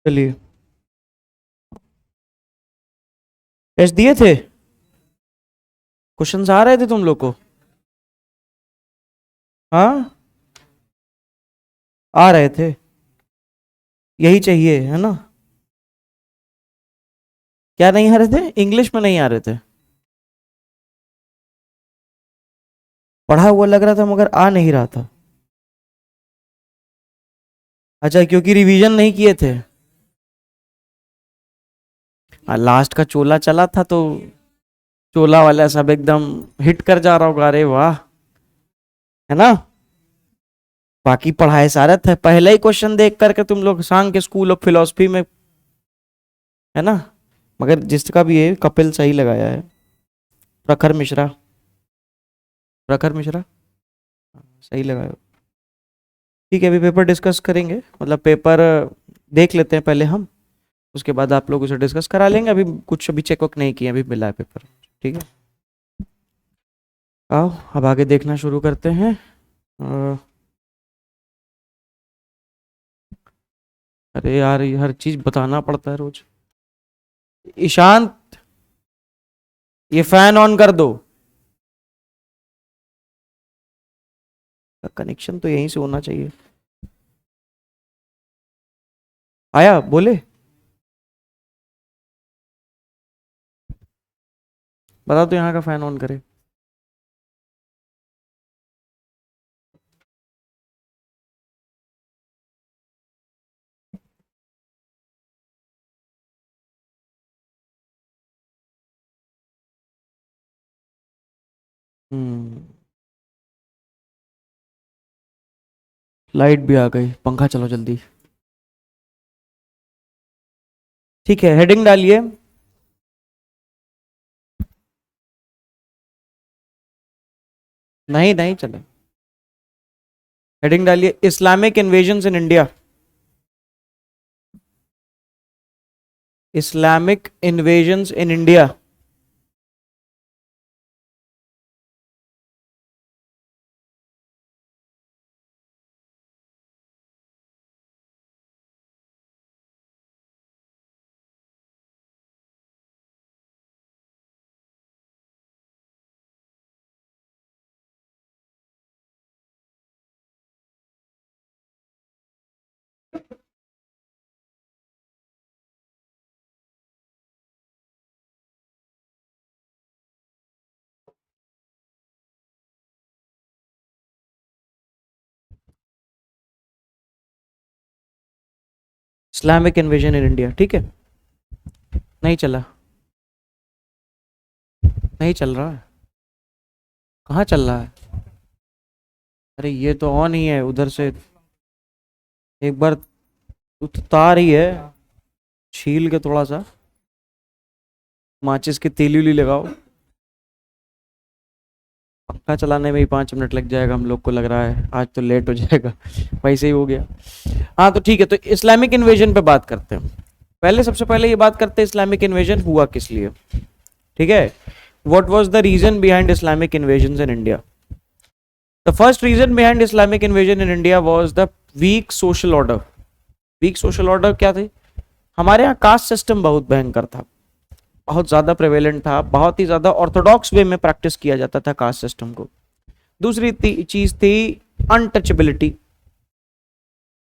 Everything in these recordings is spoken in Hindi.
चलिए, टेस्ट दिए थे? क्वेश्चंस आ रहे थे तुम लोग को? हाँ, आ रहे थे। यही चाहिए है ना? क्या नहीं आ रहे थे? इंग्लिश में नहीं आ रहे थे? पढ़ा हुआ लग रहा था मगर आ नहीं रहा था। अच्छा, क्योंकि रिवीजन नहीं किए थे। लास्ट का चोला चला था तो चोला वाला सब एकदम हिट कर जा रहा होगा। अरे वाह, है ना? बाकी पढ़ाई सारा था, पहला ही क्वेश्चन देख करके तुम लोग सांग के स्कूल ऑफ फिलोसफी में, है ना? मगर जिसका भी है कपिल सही लगाया है। प्रखर मिश्रा, प्रखर मिश्रा सही लगाया। ठीक है, अभी पेपर डिस्कस करेंगे, मतलब पेपर देख लेते हैं पहले हम, उसके बाद आप लोग उसे डिस्कस करा लेंगे। अभी कुछ अभी चेक वक नहीं किया, अभी मिला है पेपर। ठीक है, आओ अब आगे देखना शुरू करते हैं। अ, अरे यार, ये हर चीज बताना पड़ता है रोज। ईशांत, ये फैन ऑन कर दो। कनेक्शन तो यहीं से होना चाहिए। आया बोले? बता तो यहाँ का फैन ऑन करे। हम्म, लाइट भी आ गई, पंखा चलो जल्दी। ठीक है, हेडिंग डालिए। नहीं नहीं चले, हेडिंग डालिए, Islamic invasion in India. Islamic invasion in India. Islamic invasion in India, ठीक है। नहीं चला, नहीं चल रहा है। कहाँ चल रहा है? अरे ये तो ऑन ही है उधर से। एक बार उतार ही है, छील के थोड़ा सा माचिस की तीली उली लगाओ। पंखा चलाने में ही 5 मिनट लग जाएगा हम लोग को, लग रहा है आज तो लेट हो जाएगा। वैसे ही हो गया। हाँ तो ठीक है, तो इस्लामिक इन्वेजन पे बात करते हैं। पहले सबसे पहले ये बात करते हैं इस्लामिक इन्वेजन हुआ किस लिए। ठीक है, what was the reason behind Islamic invasion in India? The first reason behind Islamic invasion in India was the weak social order. Weak social order क्या थे? हमारे यहाँ कास्ट सिस्टम बहुत भयंकर था, बहुत ज्यादा प्रेवेलेंट था, बहुत ही ज्यादा ऑर्थोडॉक्स वे में प्रैक्टिस किया जाता था कास्ट सिस्टम को। दूसरी चीज थी अनटचेबिलिटी।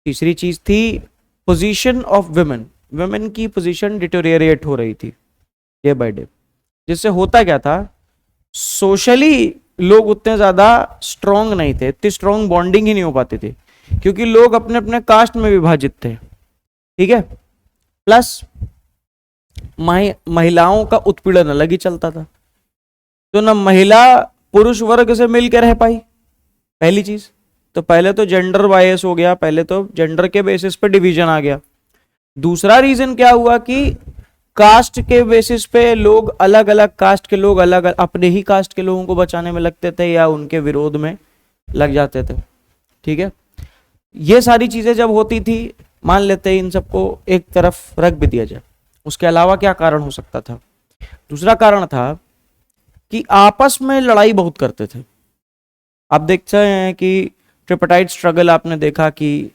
तीसरी चीज थी पोजीशन ऑफ वुमेन। वुमेन की पोजीशन डिटोरिएट हो रही थी डे बाय डे, जिससे होता क्या था, सोशली लोग उतने ज्यादा स्ट्रांग नहीं थे, इतनी स्ट्रांग बॉन्डिंग ही नहीं हो पाती थी, क्योंकि लोग अपने अपने कास्ट में विभाजित थे। ठीक है, प्लस महिलाओं का उत्पीड़न अलग ही चलता था, तो ना महिला पुरुष वर्ग से मिलकर रह पाई, पहली चीज। तो पहले तो जेंडर बायस हो गया, पहले तो जेंडर के बेसिस पे डिवीजन आ गया। दूसरा रीजन क्या हुआ कि कास्ट के बेसिस पे लोग, अलग अलग कास्ट के लोग अलग अपने ही कास्ट के लोगों को बचाने में लगते थे या उनके विरोध में लग जाते थे। ठीक है, ये सारी चीजें जब होती थी, मान लेते हैं इन सबको एक तरफ रख भी दिया जाए, उसके अलावा क्या कारण हो सकता था? दूसरा कारण था कि आपस में लड़ाई बहुत करते थे। आप देखते हैं कि ट्रिपटाइट स्ट्रगल आपने देखा कि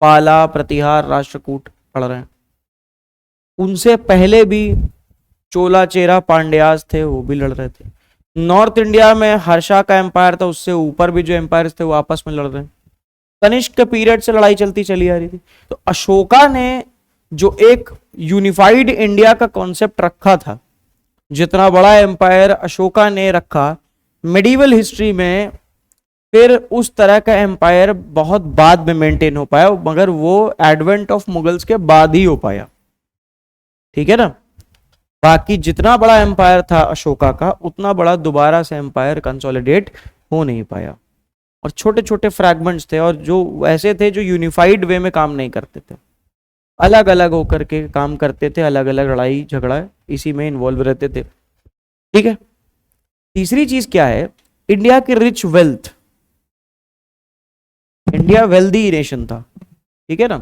पाला, प्रतिहार, राष्ट्रकूट लड़ रहे हैं। उनसे पहले भी चोला चेरा पांड्यास थे, वो भी लड़ रहे थे। नॉर्थ इंडिया में हर्षा का एम्पायर था, उससे ऊपर भी जो एम्पायर थे वो आपस में लड़ रहे हैं। कनिष्क के पीरियड से लड़ाई चलती चली आ रही थी। तो अशोका ने जो एक यूनिफाइड इंडिया का कॉन्सेप्ट रखा था, जितना बड़ा एम्पायर अशोका ने रखा, मेडिवल हिस्ट्री में फिर उस तरह का एम्पायर बहुत बाद में मेंटेन हो पाया, मगर वो एडवेंट ऑफ मुगल्स के बाद ही हो पाया, ठीक है ना। बाकी जितना बड़ा एम्पायर था अशोका का, उतना बड़ा दोबारा से एम्पायर कंसोलिडेट हो नहीं पाया, और छोटे छोटे फ्रैगमेंट्स थे, और जो ऐसे थे जो यूनिफाइड वे में काम नहीं करते थे, अलग अलग होकर के काम करते थे, अलग अलग लड़ाई झगड़ा इसी में इन्वॉल्व रहते थे, ठीक है। तीसरी चीज क्या है, इंडिया की rich wealth. India wealthy nation था, ठीक है ना।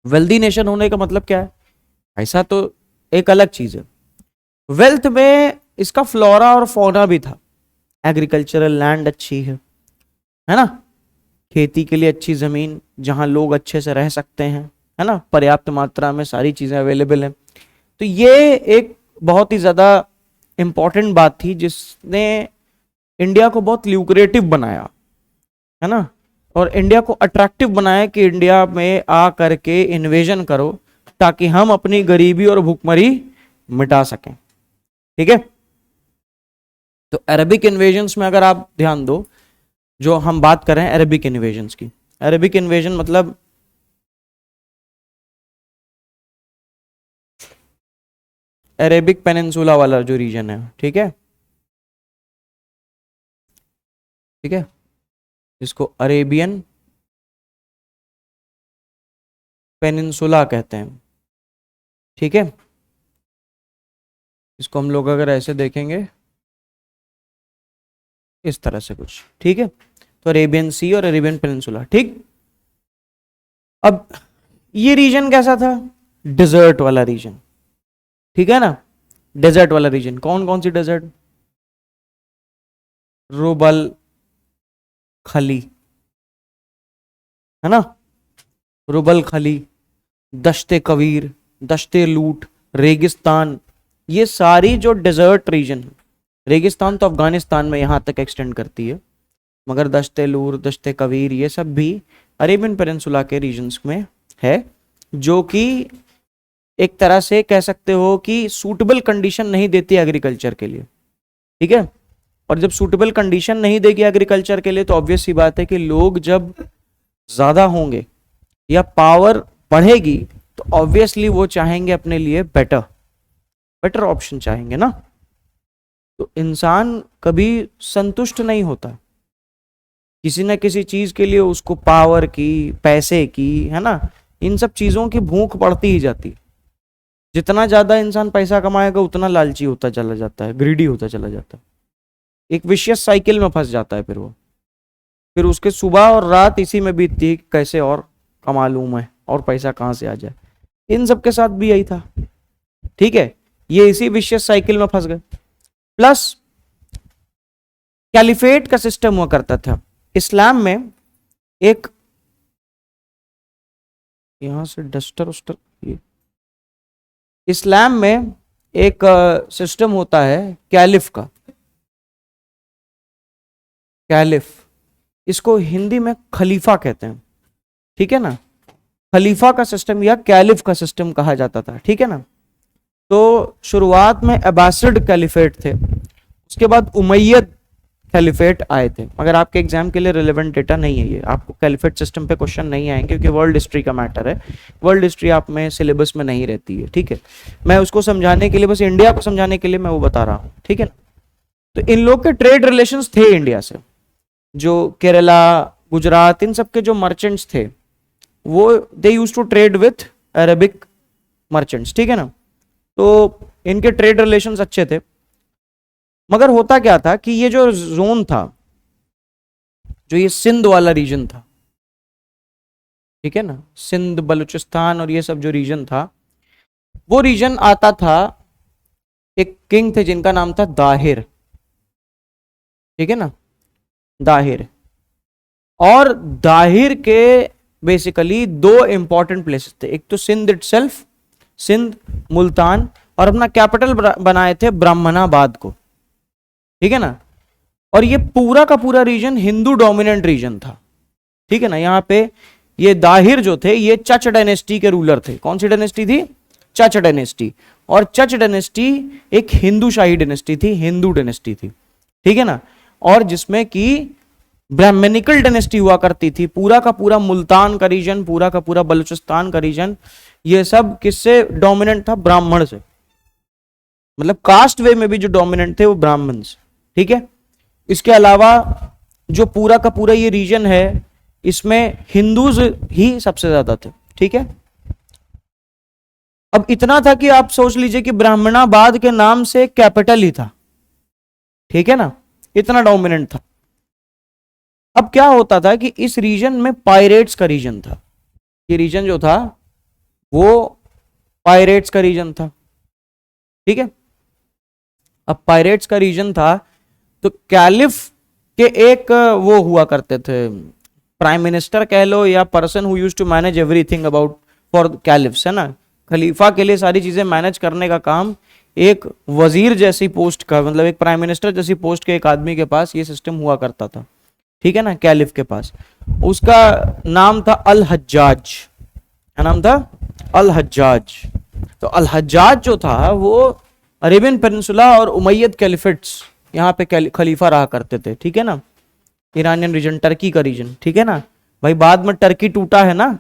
वेल्दी नेशन होने का मतलब क्या है, ऐसा तो एक अलग चीज है। वेल्थ में इसका फ्लोरा और फौना भी था। एग्रीकल्चरल लैंड अच्छी है ना, खेती के लिए अच्छी जमीन जहां लोग अच्छे से रह सकते हैं, है ना, पर्याप्त मात्रा में सारी चीजें अवेलेबल हैं। तो ये एक बहुत ही ज्यादा इंपॉर्टेंट बात थी जिसने इंडिया को बहुत ल्यूक्रेटिव बनाया, है ना, और इंडिया को अट्रैक्टिव बनाया कि इंडिया में आ करके इन्वेजन करो ताकि हम अपनी गरीबी और भूखमरी मिटा सकें, ठीक है। तो अरबिक इन्वेजन्स में अगर आप ध्यान दो, जो हम बात कर रहे हैं अरबिक इन्वेजन्स की, अरबिक इन्वेजन मतलब अरेबिक पेनिनसुला वाला जो रीजन है, ठीक है, ठीक है, जिसको अरेबियन पेनिनसुला कहते हैं, ठीक है। इसको हम लोग अगर ऐसे देखेंगे इस तरह से कुछ, ठीक है, तो अरेबियन सी और अरेबियन पेनिनसुला, ठीक। अब ये रीजन कैसा था, डेजर्ट वाला रीजन, ठीक है ना। डेजर्ट वाला रीजन, कौन कौन सी डेजर्ट, रुबल खली, है ना, रुबल खली, दश्ते कबीर, दश्ते लूट, रेगिस्तान, ये सारी जो डेजर्ट रीजन, रेगिस्तान तो अफगानिस्तान में यहां तक एक्सटेंड करती है, मगर दश्ते लूर, दश्ते कबीर, ये सब भी अरेबियन पेनिनसुला के रीजन्स में है, जो कि एक तरह से कह सकते हो कि सूटेबल कंडीशन नहीं देती एग्रीकल्चर के लिए, ठीक है। और जब सूटेबल कंडीशन नहीं देगी एग्रीकल्चर के लिए, तो ऑब्वियस सी बात है कि लोग जब ज्यादा होंगे या पावर बढ़ेगी, तो ऑब्वियसली वो चाहेंगे अपने लिए बेटर ऑप्शन चाहेंगे ना। तो इंसान कभी संतुष्ट नहीं होता, किसी ना किसी चीज के लिए उसको पावर की, पैसे की, है ना, इन सब चीजों की भूख बढ़ती ही जाती। जितना ज्यादा इंसान पैसा कमाएगा उतना लालची होता चला जाता है, ग्रीडी होता चला जाता है, एक विशियस साइकिल में फंस जाता है। फिर उसके सुबह और रात इसी में बीतती है, कैसे और कमा लूं मैं, और पैसा कहां से आ जाए। इन सब के साथ भी यही था, ठीक है, ये इसी विशियस साइकिल में फंस गए। प्लस कैलिफेट का सिस्टम हुआ करता था इस्लाम में। एक यहां से डस्टर उस्टर, इस्लाम में एक सिस्टम होता है कैलिफ का, कैलिफ, इसको हिंदी में खलीफा कहते हैं, ठीक है ना। खलीफा का सिस्टम या कैलिफ का सिस्टम कहा जाता था, ठीक है ना। तो शुरुआत में अब्बासिड कैलिफेट थे, उसके बाद उमैयद कैलिफेट आए थे, मगर आपके एग्जाम के लिए रिलेवेंट डेटा नहीं है ये, आपको कैलिफेट सिस्टम पे क्वेश्चन नहीं आएंगे क्योंकि वर्ल्ड हिस्ट्री का मैटर है, वर्ल्ड हिस्ट्री आप में सिलेबस में नहीं रहती है, ठीक है। मैं उसको समझाने के लिए, बस इंडिया को समझाने के लिए मैं वो बता रहा हूँ, ठीक है ना। तो इन लोग के ट्रेड रिलेशंस थे इंडिया से, जो केरला, गुजरात, इन सब के जो मर्चेंट्स थे, वो they use to trade with Arabic merchants, ठीक है ना। तो इनके ट्रेड रिलेशंस अच्छे थे, मगर होता क्या था कि ये जो जोन था, जो ये सिंध वाला रीजन था, ठीक है ना, सिंध, बलूचिस्तान और ये सब जो रीजन था, वो रीजन आता था, एक किंग थे जिनका नाम था दाहिर, ठीक है ना, दाहिर। और दाहिर के बेसिकली दो इंपॉर्टेंट प्लेसेस थे, एक तो सिंध इटसेल्फ, सिंध, मुल्तान, और अपना कैपिटल बनाए थे ब्राह्मणाबाद को, ठीक है ना। और ये पूरा का पूरा रीजन हिंदू डोमिनेंट रीजन था, ठीक है ना। यहाँ पे ये दाहिर जो थे ये चच डायनेस्टी के रूलर थे। कौन सी डायनेस्टी थी? चच डायनेस्टी। और चच डायनेस्टी एक हिंदू शाही डायनेस्टी थी, हिंदू डायनेस्टी थी, ठीक है ना। और जिसमें कि ब्राह्मणिकल डायनेस्टी हुआ करती थी। पूरा का पूरा मुल्तान का रीजन, पूरा का पूरा बलूचिस्तान का रीजन, ये सब किससे डोमिनेंट था? ब्राह्मण से, मतलब कास्ट वे में भी जो डोमिनेंट थे वो ब्राह्मण से, ठीक है। इसके अलावा जो पूरा का पूरा ये रीजन है इसमें हिंदूज ही सबसे ज्यादा थे, ठीक है। अब इतना था कि आप सोच लीजिए कि ब्राह्मणाबाद के नाम से कैपिटल ही था, ठीक है ना, इतना डोमिनेंट था। अब क्या होता था कि इस रीजन में पायरेट्स का रीजन था। ये रीजन जो था वो पायरेट्स का रीजन था, ठीक है। अब पायरेट्स का रीजन था तो कैलिफ के एक वो हुआ करते थे, प्राइम मिनिस्टर कह लो या person who used to manage everything about for caliphs, है ना। खलीफा के लिए सारी चीजें मैनेज करने का काम एक वजीर जैसी पोस्ट का, मतलब एक प्राइम मिनिस्टर जैसी पोस्ट के एक आदमी के पास ये सिस्टम हुआ करता था, ठीक है ना, कैलिफ के पास। उसका नाम था अल हज्जाज, क्या नाम था? अल हज्जाज। तो अल हज्जाज जो था वो अरेबियन पेनिनसुला और उमैयद कैलिफेट्स यहाँ पे खलीफा रहा करते थे, ठीक है ना। ईरानियन रीजन, टर्की का रीजन, ठीक है ना भाई। बाद में टर्की टूटा है ना,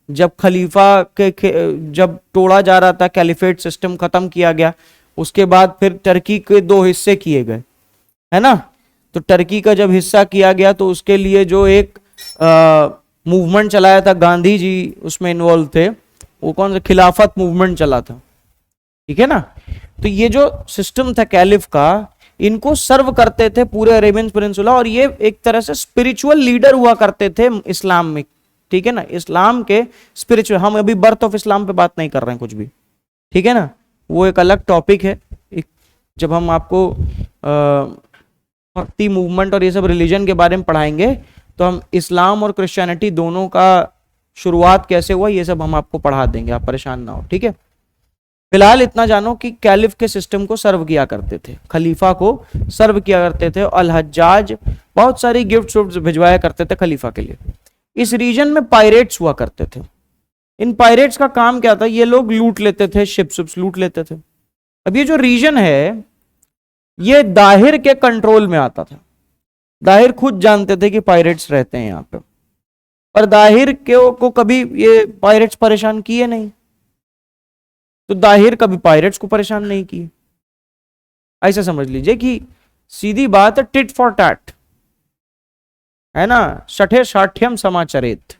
जब खलीफा जब तोड़ा जा रहा था, कैलिफेट सिस्टम खत्म किया गया, उसके बाद फिर टर्की के दो हिस्से किए गए, है ना। तो टर्की का जब हिस्सा किया गया तो उसके लिए जो एक मूवमेंट चलाया था, गांधी जी उसमें इन्वॉल्व थे, वो कौन सा खिलाफत मूवमेंट चला था, ठीक है ना। तो ये जो सिस्टम था कैलिफ का, इनको सर्व करते थे पूरे अरेबियन पेनिनसुला, और ये एक तरह से स्पिरिचुअल लीडर हुआ करते थे इस्लाम में, ठीक है ना। इस्लाम के स्पिरिचुअल, हम अभी बर्थ ऑफ इस्लाम पे बात नहीं कर रहे हैं कुछ भी, ठीक है ना, वो एक अलग टॉपिक है। जब हम आपको भक्ति मूवमेंट और ये सब रिलीजन के बारे में पढ़ाएंगे तो हम इस्लाम और क्रिश्चियनिटी दोनों का शुरुआत कैसे हुआ ये सब हम आपको पढ़ा देंगे, आप परेशान ना हो, ठीक है। फिलहाल इतना जानो कि कैलिफ के सिस्टम को सर्व किया करते थे, खलीफा को सर्व किया करते थे। अल हज्जाज बहुत सारी गिफ्ट भिजवाया करते थे खलीफा के लिए। इस रीजन में पायरेट्स हुआ करते थे। इन पायरेट्स का काम क्या था? ये लोग लूट लेते थे, शिप्स लूट लेते थे। अब ये जो रीजन है ये दाहिर के कंट्रोल में आता था। दाहिर खुद जानते थे कि पायरेट्स रहते हैं यहाँ पे, पर दाहिर को कभी ये पायरेट्स परेशान किए नहीं, तो दाहिर कभी पायरेट्स को परेशान नहीं किए। ऐसा समझ लीजिए कि सीधी बात है, टिट फॉर टैट, है ना, शठे शाठ्यम समाचरित,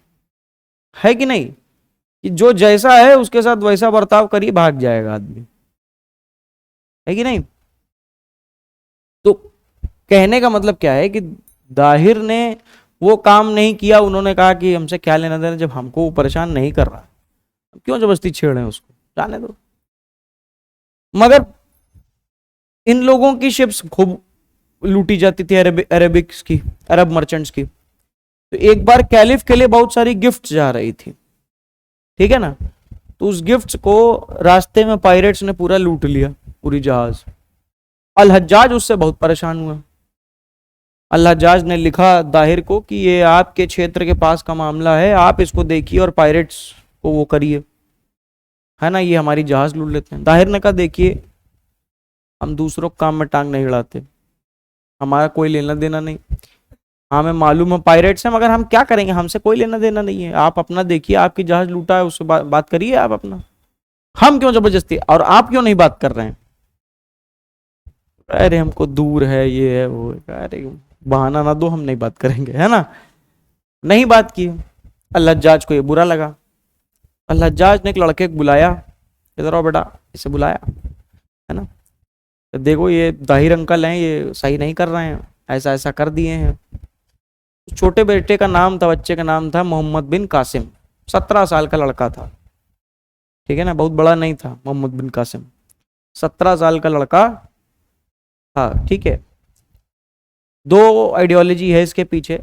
है कि नहीं, कि जो जैसा है उसके साथ वैसा बर्ताव करिए, भाग जाएगा आदमी, है कि नहीं। तो कहने का मतलब क्या है कि दाहिर ने वो काम नहीं किया, उन्होंने कहा कि हमसे क्या लेना देना, जब हमको वो परेशान नहीं कर रहा क्यों जबरदस्ती छेड़े उसको, जाने दो। मगर इन लोगों की शिप्स खूब लूटी जाती थी, अरेबिक्स की, अरब मर्चेंट्स की। तो एक बार कैलिफ के लिए बहुत सारी गिफ्ट जा रही थी, ठीक है ना। तो उस गिफ्ट्स को रास्ते में पायरेट्स ने पूरा लूट लिया, पूरी जहाज। अल हज्जाज उससे बहुत परेशान हुआ। अल हज्जाज ने लिखा दाहिर को कि ये आपके क्षेत्र के पास का मामला है, आप इसको देखिए और पायरेट्स को वो करिए, है ना, ये हमारी जहाज लूट लेते हैं। दाहिर ने कहा देखिए हम दूसरों के काम में टांग नहीं अड़ाते, हमारा कोई लेना देना नहीं, हमें मालूम है पायरेट्स हैं, मगर हम क्या करेंगे, हमसे कोई लेना देना नहीं है, आप अपना देखिए, आपकी जहाज लूटा है उससे बात करिए आप अपना, हम क्यों जबरदस्ती, और आप क्यों नहीं बात कर रहे हैं। अरे हमको दूर है, ये है वो, अरे बहाना ना दो, हम नहीं बात करेंगे, है ना। नहीं बात की। अल हज्जाज को ये बुरा लगा। अल हज्जाज ने एक लड़के को बुलाया, इधर आओ बेटा, इसे बुलाया, है ना, तो देखो ये दाहिर अंकल हैं, ये सही नहीं कर रहे हैं, ऐसा ऐसा कर दिए हैं। छोटे बेटे का नाम था, बच्चे का नाम था मोहम्मद बिन कासिम, 17 साल का लड़का था, ठीक है ना, बहुत बड़ा नहीं था मोहम्मद बिन कासिम, 17 साल का लड़का था, ठीक है। दो आइडियोलॉजी है इसके पीछे,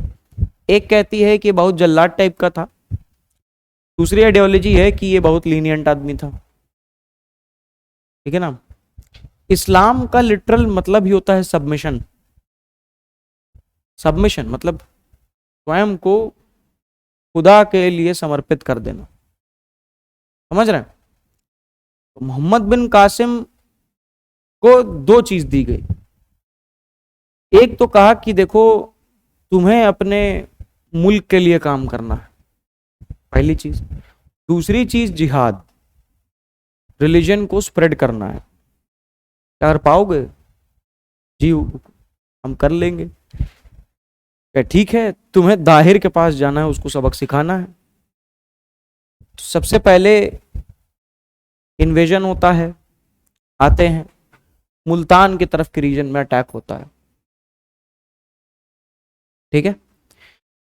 एक कहती है कि बहुत जल्लाद टाइप का था, दूसरी आइडियोलॉजी है कि ये बहुत लीनियंट आदमी था, ठीक है ना। इस्लाम का लिटरल मतलब ही होता है सबमिशन। सबमिशन मतलब स्वयं को खुदा के लिए समर्पित कर देना, समझ रहे हैं। तो मोहम्मद बिन कासिम को दो चीज दी गई। एक तो कहा कि देखो तुम्हें अपने मुल्क के लिए काम करना है, पहली चीज। दूसरी चीज जिहाद, रिलीजन को स्प्रेड करना है। कर पाओगे? जी हम कर लेंगे। क्या ठीक है, तुम्हें दाहिर के पास जाना है, उसको सबक सिखाना है। तो सबसे पहले इन्वेजन होता है, आते हैं मुल्तान की तरफ के रीजन में अटैक होता है, ठीक है।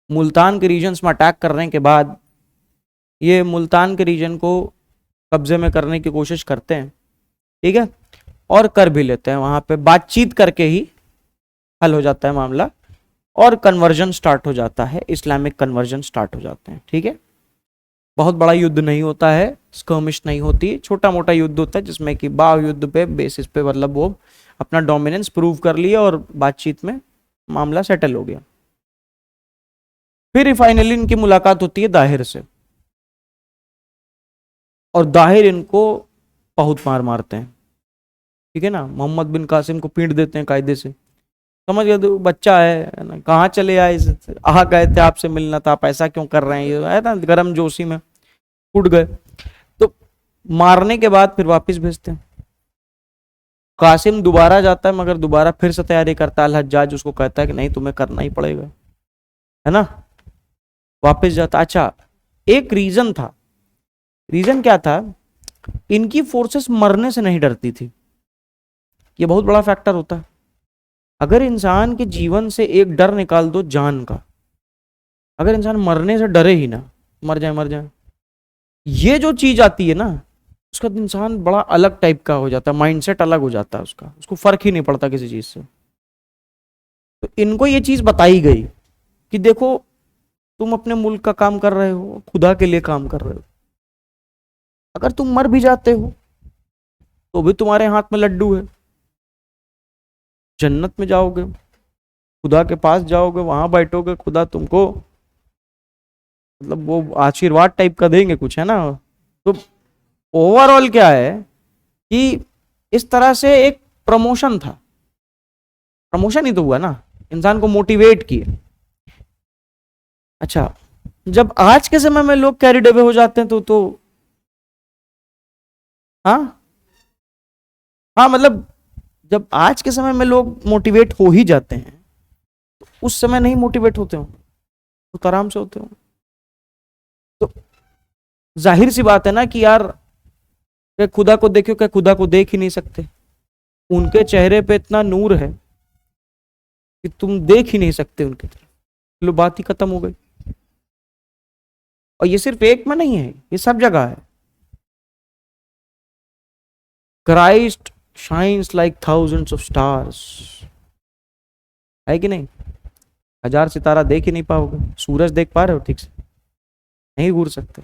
मुल्तान के रीजन्स में अटैक करने के बाद ये मुल्तान के रीजन को कब्जे में करने की कोशिश करते हैं, ठीक है, और कर भी लेते हैं। वहां पे बातचीत करके ही हल हो जाता है मामला, और कन्वर्जन स्टार्ट हो जाता है, इस्लामिक कन्वर्जन स्टार्ट हो जाते हैं, ठीक है। बहुत बड़ा युद्ध नहीं होता है, स्कर्मिश नहीं होती, छोटा मोटा युद्ध होता है जिसमें कि बाह्य युद्ध पे बेसिस पे मतलब वो अपना डोमिनेंस प्रूव कर लिया और बातचीत में मामला सेटल हो गया। फिर फाइनली इनकी मुलाकात होती है दाहिर से, और दाहिर इनको बहुत मार मारते हैं, ठीक है ना। मोहम्मद बिन कासिम को पीट देते हैं कायदे से। समझ गए, तो बच्चा है ना, कहाँ चले आए, आ गए थे आपसे मिलना था, आप ऐसा क्यों कर रहे हैं, ये है ना गर्म जोशी में उठ गए। तो मारने के बाद फिर वापस भेजते हैं। कासिम दोबारा जाता है, मगर दोबारा फिर से तैयारी करता है। हज्जाज उसको कहता है कि नहीं तुम्हें करना ही पड़ेगा, है ना। वापस जाता। अच्छा, एक रीजन था। रीजन क्या था? इनकी फोर्सेस मरने से नहीं डरती थी। ये बहुत बड़ा फैक्टर होता है। अगर इंसान के जीवन से एक डर निकाल दो जान का, अगर इंसान मरने से डरे ही ना, मर जाए मर जाए, ये जो चीज आती है ना, उसका इंसान बड़ा अलग टाइप का हो जाता है, माइंडसेट अलग हो जाता है उसका, उसको फर्क ही नहीं पड़ता किसी चीज से। तो इनको ये चीज बताई गई कि देखो तुम अपने मुल्क का काम कर रहे हो, खुदा के लिए काम कर रहे हो। अगर तुम मर भी जाते हो तो भी तुम्हारे हाथ में लड्डू है, जन्नत में जाओगे, खुदा के पास जाओगे, वहां बैठोगे, खुदा तुमको मतलब वो आशीर्वाद टाइप का देंगे कुछ, है ना। तो ओवरऑल क्या है कि इस तरह से एक प्रमोशन था, प्रमोशन ही तो हुआ ना, इंसान को मोटिवेट किया। अच्छा, जब आज के समय में लोग कैरिड अवे हो जाते हैं तो हाँ हाँ, मतलब जब आज के समय में लोग मोटिवेट हो ही जाते हैं, तो उस समय नहीं मोटिवेट होते हो तो आराम से होते हो। तो जाहिर सी बात है ना कि यार क्या खुदा को देखो, क्या खुदा को देख ही नहीं सकते? उनके चेहरे पे इतना नूर है कि तुम देख ही नहीं सकते उनके तरफ। लो, बात ही खत्म हो गई। और ये सिर्फ एक में नहीं है, ये सब जगह है। Christ shines like thousands of stars, है कि नहीं? 1000 सितारा देख ही नहीं पाओगे। सूरज देख पा रहे हो ठीक से? नहीं घूर सकते,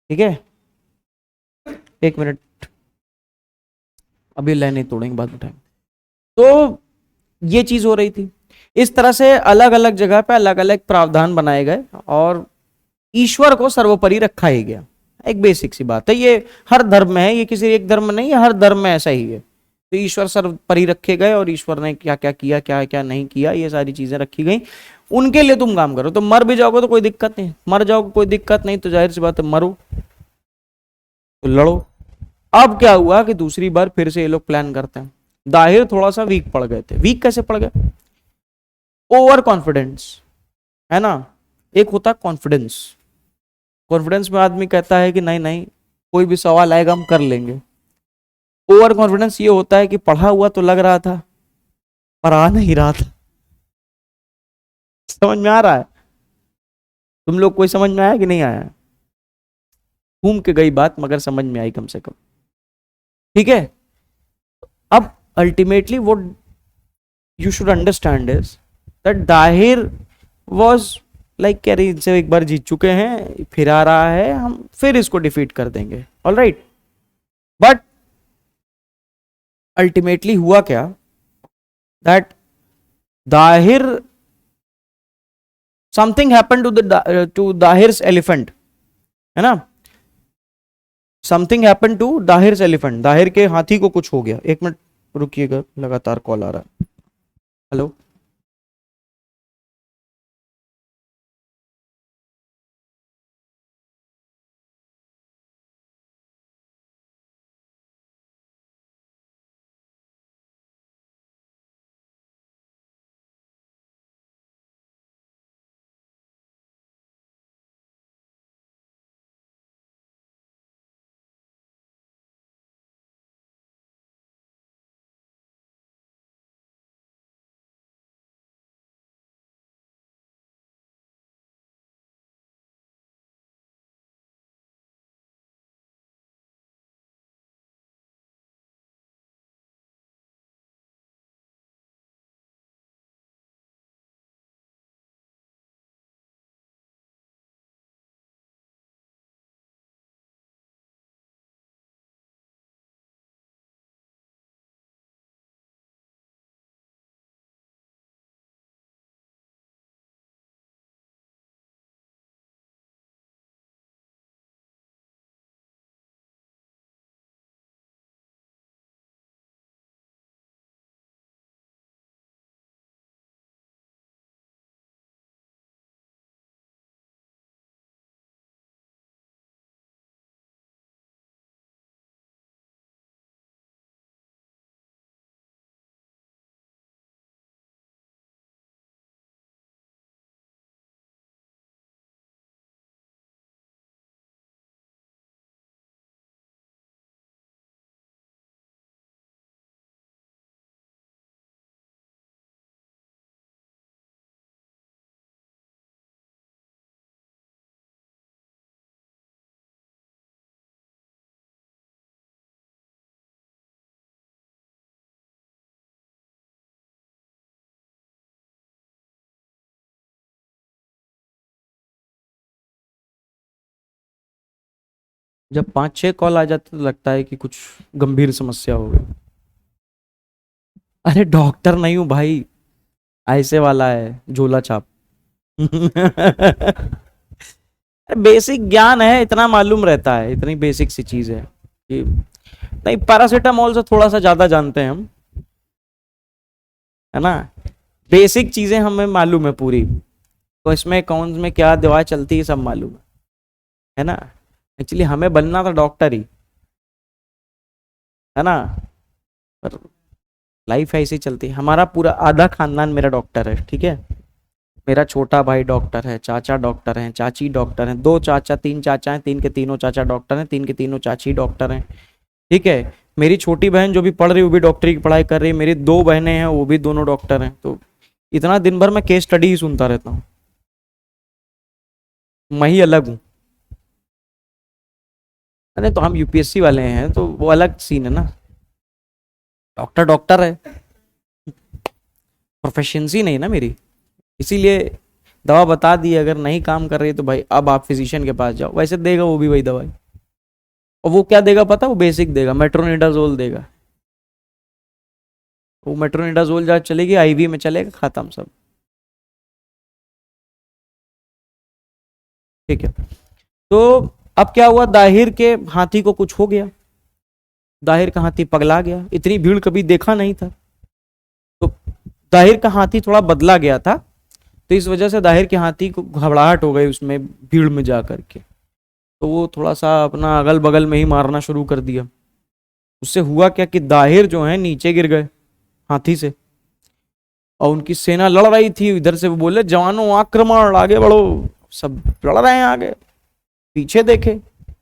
ठीक है। एक मिनट, अभी लाइन नहीं तोड़ेंगे, बाद में टाइम। तो ये चीज हो रही थी। इस तरह से अलग अलग जगह पे अलग अलग प्रावधान बनाए गए और ईश्वर को सर्वोपरि रखा ही गया। एक बेसिक सी बात है, ये हर धर्म में है, ये किसी एक धर्म में नहीं है, हर धर्म में ऐसा ही है। तो ईश्वर सर्वोपरि रखे गए और ईश्वर ने क्या क्या किया, क्या क्या नहीं किया, ये सारी चीजें रखी गई। उनके लिए तुम काम करो। तो मर भी जाओगे तो कोई दिक्कत नहीं, मर जाओगे कोई दिक्कत नहीं, तो जाहिर सी बात है मरो तो लड़ो। अब क्या हुआ कि दूसरी बार फिर से ये लोग प्लान करते हैं। दाहिर थोड़ा सा वीक पड़ गए थे। वीक कैसे पड़ गए? ओवर कॉन्फिडेंस, है ना। एक होता है कॉन्फिडेंस। कॉन्फिडेंस में आदमी कहता है कि नहीं नहीं, कोई भी सवाल आएगा हम कर लेंगे। ओवर कॉन्फिडेंस ये होता है कि पढ़ा हुआ तो लग रहा था पर आ नहीं रहा था। समझ में आ रहा है? तुम लोग कोई समझ में आया कि नहीं आया? घूम के गई बात मगर समझ में आई कम से कम, ठीक है। अब ultimately what you should understand is that Dahir was like कह रही इनसे एक बार जीत चुके हैं, फिर आ रहा है, हम फिर इसको डिफीट कर देंगे, ऑलराइट। बट अल्टीमेटली हुआ क्या, that Dahir, something happened to Dahir's elephant, है ना, something happened to Dahir's elephant, Dahir के हाथी को कुछ हो गया। एक मिनट रुकिएगा, लगातार कॉल आ रहा है। हेलो, जब 5-6 कॉल आ जाते तो लगता है कि कुछ गंभीर समस्या हो गई। अरे डॉक्टर नहीं हूं भाई, ऐसे वाला है झोला छाप। बेसिक ज्ञान है, इतना मालूम रहता है, इतनी बेसिक सी चीज है कि नहीं, पैरासीटामोल से थोड़ा सा ज्यादा जानते हैं हम, है ना, बेसिक चीजें हमें मालूम है पूरी, तो इसमें कौन में क्या दवा चलती है सब मालूम है ना। एक्चुअली हमें बनना था डॉक्टर ही, है ना, पर लाइफ ऐसी चलती है। हमारा पूरा आधा खानदान मेरा डॉक्टर है, ठीक है, मेरा छोटा भाई डॉक्टर है, चाचा डॉक्टर हैं, चाची डॉक्टर हैं, 2 चाचा 3 चाचा हैं, 3 के तीनों चाचा डॉक्टर हैं, 3 के तीनों चाची डॉक्टर हैं, ठीक है। मेरी छोटी बहन जो भी पढ़ रही है वो भी डॉक्टरी की पढ़ाई कर रही है, मेरी 2 बहनें हैं वो भी दोनों डॉक्टर हैं। तो इतना दिन भर मैं केस स्टडी ही सुनता रहता हूँ, मैं ही अलग हूँ। अरे तो हम यूपीएससी वाले हैं तो वो अलग सीन है ना, डॉक्टर डॉक्टर है, प्रोफेशंसी नहीं ना मेरी, इसीलिए दवा बता दी, अगर नहीं काम कर रही तो भाई अब आप फिजिशियन के पास जाओ, वैसे देगा वो भी वही दवाई, और वो क्या देगा पता, वो बेसिक देगा, मेट्रोनिडाजोल देगा, वो मेट्रोनिडाजोल जहाँ चलेगी आईवी में चलेगा, खत्म सब, ठीक है। तो अब क्या हुआ, दाहिर के हाथी को कुछ हो गया, दाहिर का हाथी पगला गया, इतनी भीड़ कभी देखा नहीं था, तो दाहिर का हाथी थोड़ा बदला गया था, तो इस वजह से दाहिर के हाथी को घबराहट हो गई उसमें भीड़ में जा करके, तो वो थोड़ा सा अपना अगल बगल में ही मारना शुरू कर दिया। उससे हुआ क्या कि दाहिर जो है नीचे गिर गए हाथी से, और उनकी सेना लड़ रही थी, इधर से वो बोले जवानों आक्रमण, आगे बढ़ो, सब लड़ रहे हैं आगे, पीछे देखे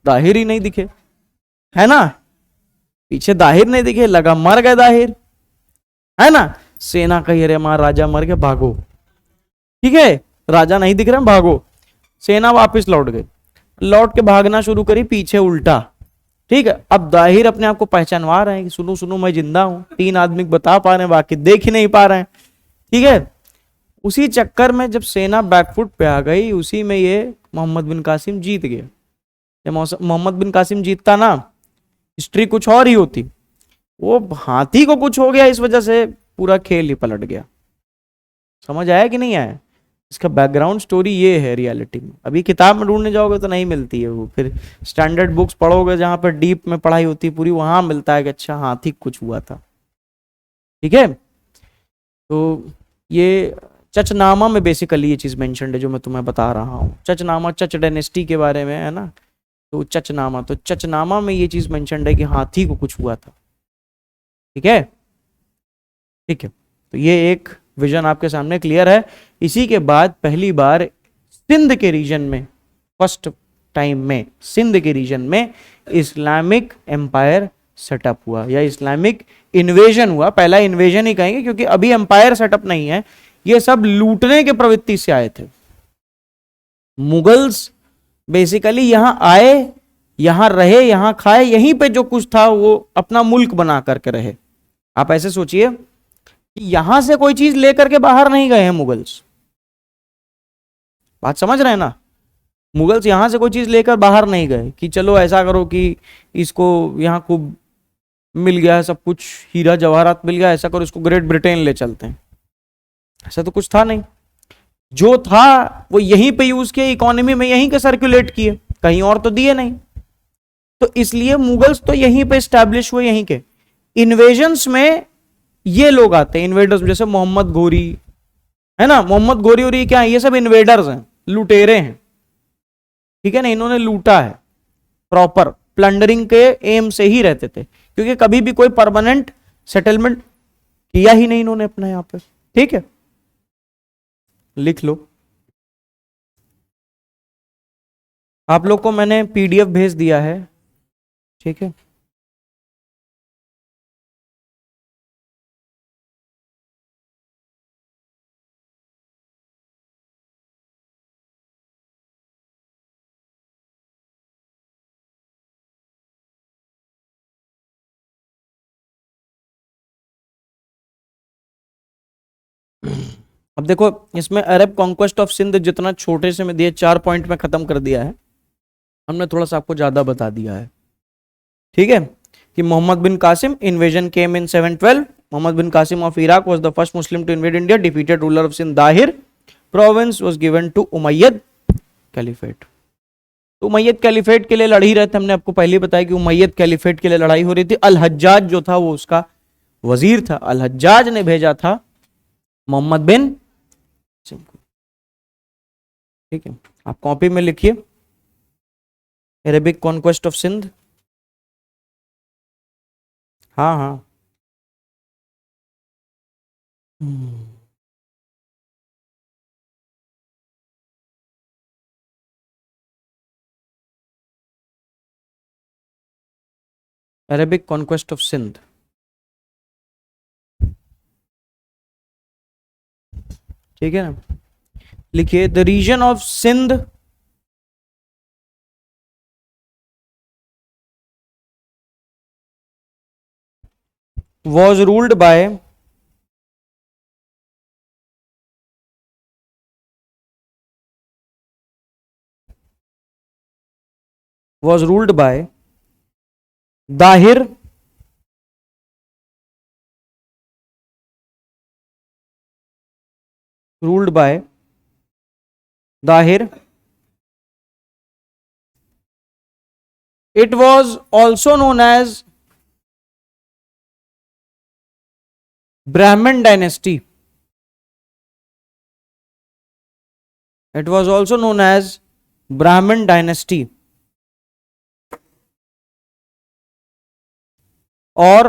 दाहिर ही नहीं दिखे, है ना, पीछे दाहिर नहीं दिखे, लगा मर गए दाहिर, है ना, सेना कही अरे मां राजा मर गए भागो, ठीक है, राजा नहीं दिख रहे भागो, सेना वापस लौट गई, लौट के भागना शुरू करी पीछे उल्टा, ठीक है। अब दाहिर अपने आप को पहचानवा रहे हैं कि सुनो सुनो मैं जिंदा हूं, 3 आदमी बता पा रहे हैं, बाकी देख ही नहीं पा रहे हैं, ठीक है। उसी चक्कर में जब सेना बैकफुट पे आ गई, उसी में ये मोहम्मद बिन कासिम जीत गया। जब मोहम्मद बिन कासिम जीतता ना, हिस्ट्री कुछ और ही होती। वो हाथी को कुछ हो गया, इस वजह से पूरा खेल ही पलट गया। समझ आया कि नहीं आया? इसका बैकग्राउंड स्टोरी ये है रियलिटी में। अभी किताब में ढूंढने जाओगे तो नहीं मिलती है वो, फिर स्टैंडर्ड बुक्स पढ़ोगे जहां पर डीप में पढ़ाई होती है पूरी, वहां मिलता है कि अच्छा हाथी कुछ हुआ था। ठीक है, तो ये चचनामा में बेसिकली ये चीज मेंशन्ड है जो मैं तुम्हें बता रहा हूँ। चचनामा चच डायनेस्टी के बारे में है ना, तो चचनामा, तो चचनामा में ये चीज मेंशन्ड है कि हाथी को कुछ हुआ था। ठीक है, ठीक है, तो ये एक विजन आपके सामने क्लियर है। इसी के बाद पहली बार सिंध के रीजन में, फर्स्ट टाइम में सिंध के रीजन में इस्लामिक एम्पायर सेटअप हुआ या इस्लामिक इन्वेजन हुआ। पहला इन्वेजन ही कहेंगे क्योंकि अभी एम्पायर सेटअप नहीं है, ये सब लूटने के प्रवृत्ति से आए थे। मुगल्स बेसिकली यहां आए, यहां रहे, यहां खाए, यहीं पे जो कुछ था वो अपना मुल्क बना करके रहे। आप ऐसे सोचिए कि यहां से कोई चीज लेकर के बाहर नहीं गए हैं मुगल्स। बात समझ रहे हैं ना? मुगल्स यहां से कोई चीज लेकर बाहर नहीं गए कि चलो ऐसा करो कि इसको यहां खूब मिल गया सब कुछ, हीरा जवाहरात मिल गया, ऐसा करो इसको ग्रेट ब्रिटेन ले चलते हैं। ऐसा तो कुछ था नहीं। जो था वो यहीं पे यूज किया, इकोनॉमी में यहीं के सर्कुलेट किए, कहीं और तो दिए नहीं। तो इसलिए मुगल्स तो यहीं पे स्टैब्लिश हुए, यहीं के। इन्वेजन्स में ये लोग आते हैं, इन्वेडर्स, जैसे मोहम्मद गोरी है ना। मोहम्मद गोरी और ये क्या है? ये सब इन्वेडर्स हैं, लुटेरे हैं। ठीक है ना, इन्होंने लूटा है, प्रॉपर प्लंडरिंग के एम से ही रहते थे, क्योंकि कभी भी कोई परमानेंट सेटलमेंट किया ही नहीं इन्होंने अपना यहां पे। ठीक है, लिख लो। आप लोग को मैंने पीडीएफ भेज दिया है। ठीक है, अब देखो इसमें अरब कॉन्क्वेस्ट ऑफ सिंध जितना छोटे से में दिए, 4 पॉइंट में खत्म कर दिया है हमने, थोड़ा सा आपको ज्यादा बता दिया है। ठीक है, कि Muhammad bin Qasim invasion came in 712। Muhammad bin Qasim of Iraq was the first Muslim to invade India, defeated ruler of Sindh Dahir, province was given to Umayyad caliphate. तो उमैयद कैलिफेट के लिए लड़ ही रहे थे, हमने आपको पहले ही बताया कि उमैयद कैलिफेट के लिए लड़ाई हो रही थी। अल हज्जाज जो था वो उसका वजीर था, अल हज्जाज ने भेजा था मोहम्मद बिन। ठीक है, आप कॉपी में लिखिए अरेबिक कॉन्क्वेस्ट ऑफ सिंध। हाँ हाँ, अरेबिक कॉन्क्वेस्ट ऑफ सिंध। ठीक है ना, लिखिए the region of Sindh was ruled by Dahir, ruled by Dahir. It was also known as Brahmin dynasty. It was also known as Brahmin dynasty और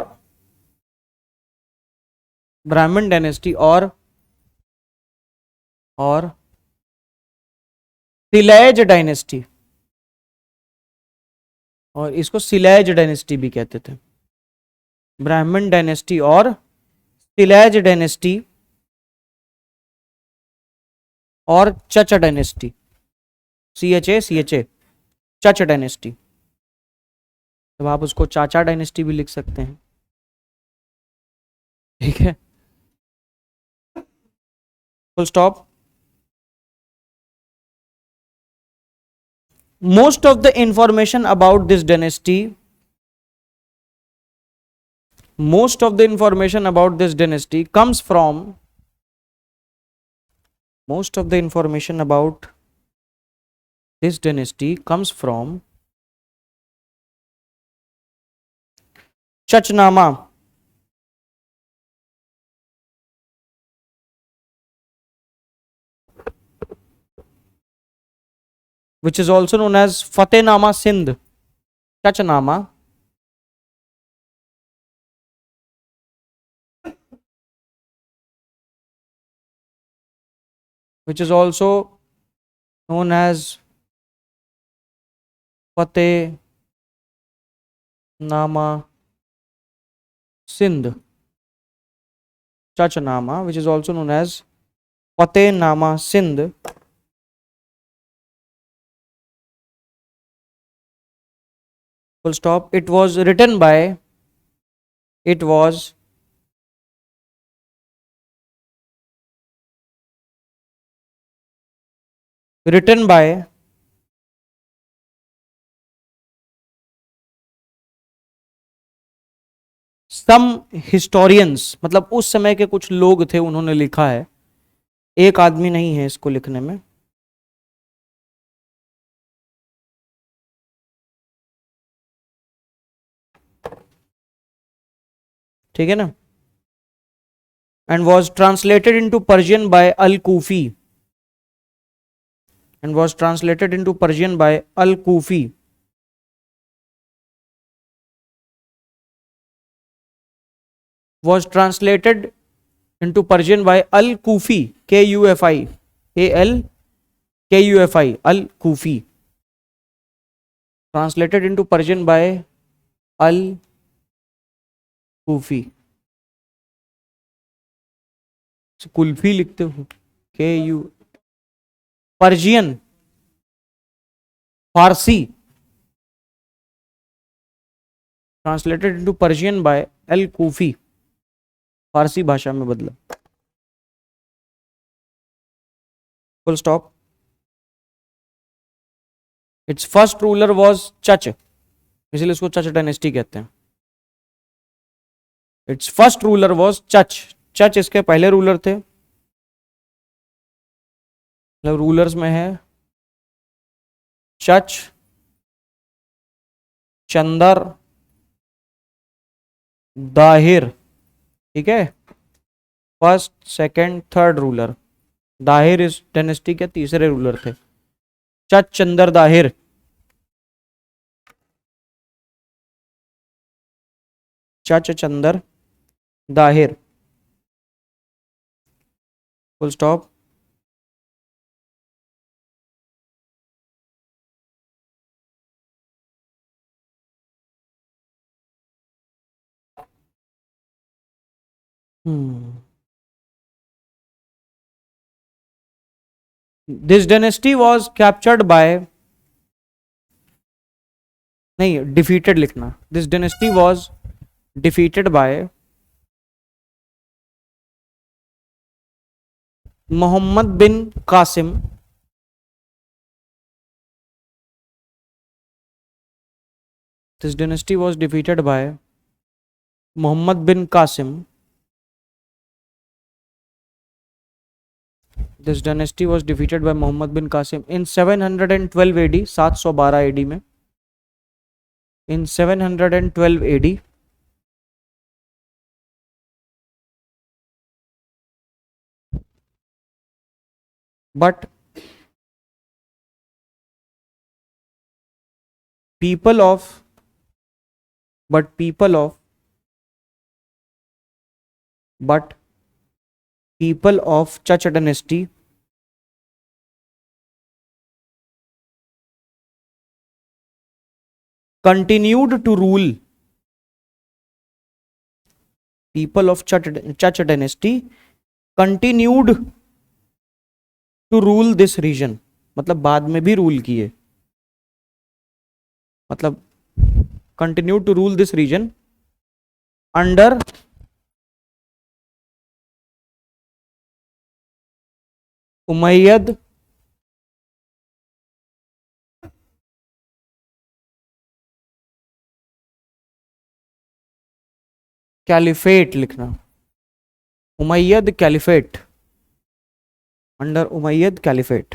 ब्राह्मण डायनेस्टी और सिलैज डायनेस्टी, और इसको सिलैज डायनेस्टी भी कहते थे। ब्राह्मण डायनेस्टी और सिलैज डायनेस्टी और चच डायनेस्टी, CHA चच डायनेस्टी। तब आप उसको चाचा डायनेस्टी भी लिख सकते हैं। ठीक है, full stop. Most of the information about this dynasty, most of the information about this dynasty comes from, most of the information about this dynasty comes from Chachnama, which is also known as Fatehnama Sindh. Chachnama, which is also known as Fatehnama Sindh. Chachnama, which is also known as Fatehnama Sindh, full stop. It was written by, it was written by some historians, मतलब उस समय के कुछ लोग थे, उन्होंने लिखा है. एक आदमी नहीं है इसको लिखने में. ठीक है ना. And was translated into Persian by Al Kufi, and was translated into Persian by Al Kufi. was translated into Persian by Al-Kufi, Kufi, Al-Kufi, Al-Kufi, translated into Persian by Al-Kufi. Kulfi लिखते हो, Ku, Persian, Farsi, translated into Persian by Al-Kufi, Farsi भाषा में बदला. Full stop. It's first ruler was Chach, इसलिए इसको चच डायनेस्टी कहते हैं. इट्स फर्स्ट रूलर वॉज चच. चच इसके पहले रूलर थे. मतलब रूलर्स में है चच, चंदर, दाहिर. ठीक है. First, second, third ruler. Dahir इस डायनेस्टी के तीसरे रूलर थे. चच, Chandar, Dahir. Chach, Chandar, Dahir. Full stop. This dynasty was captured by, नहीं, defeated लिखना. This dynasty was defeated by Muhammad bin Qasim. This dynasty was defeated by Muhammad bin Qasim. This dynasty was defeated by Muhammad bin Qasim in 712 AD, 712 AD में. In 712 AD, but people of Chach dynasty continued to rule. People of Chach dynasty continued to rule this region. मतलब बाद में भी रूल किए. मतलब continued to rule this region under Umayyad caliphate लिखना, Umayyad caliphate, under Umayyad caliphate.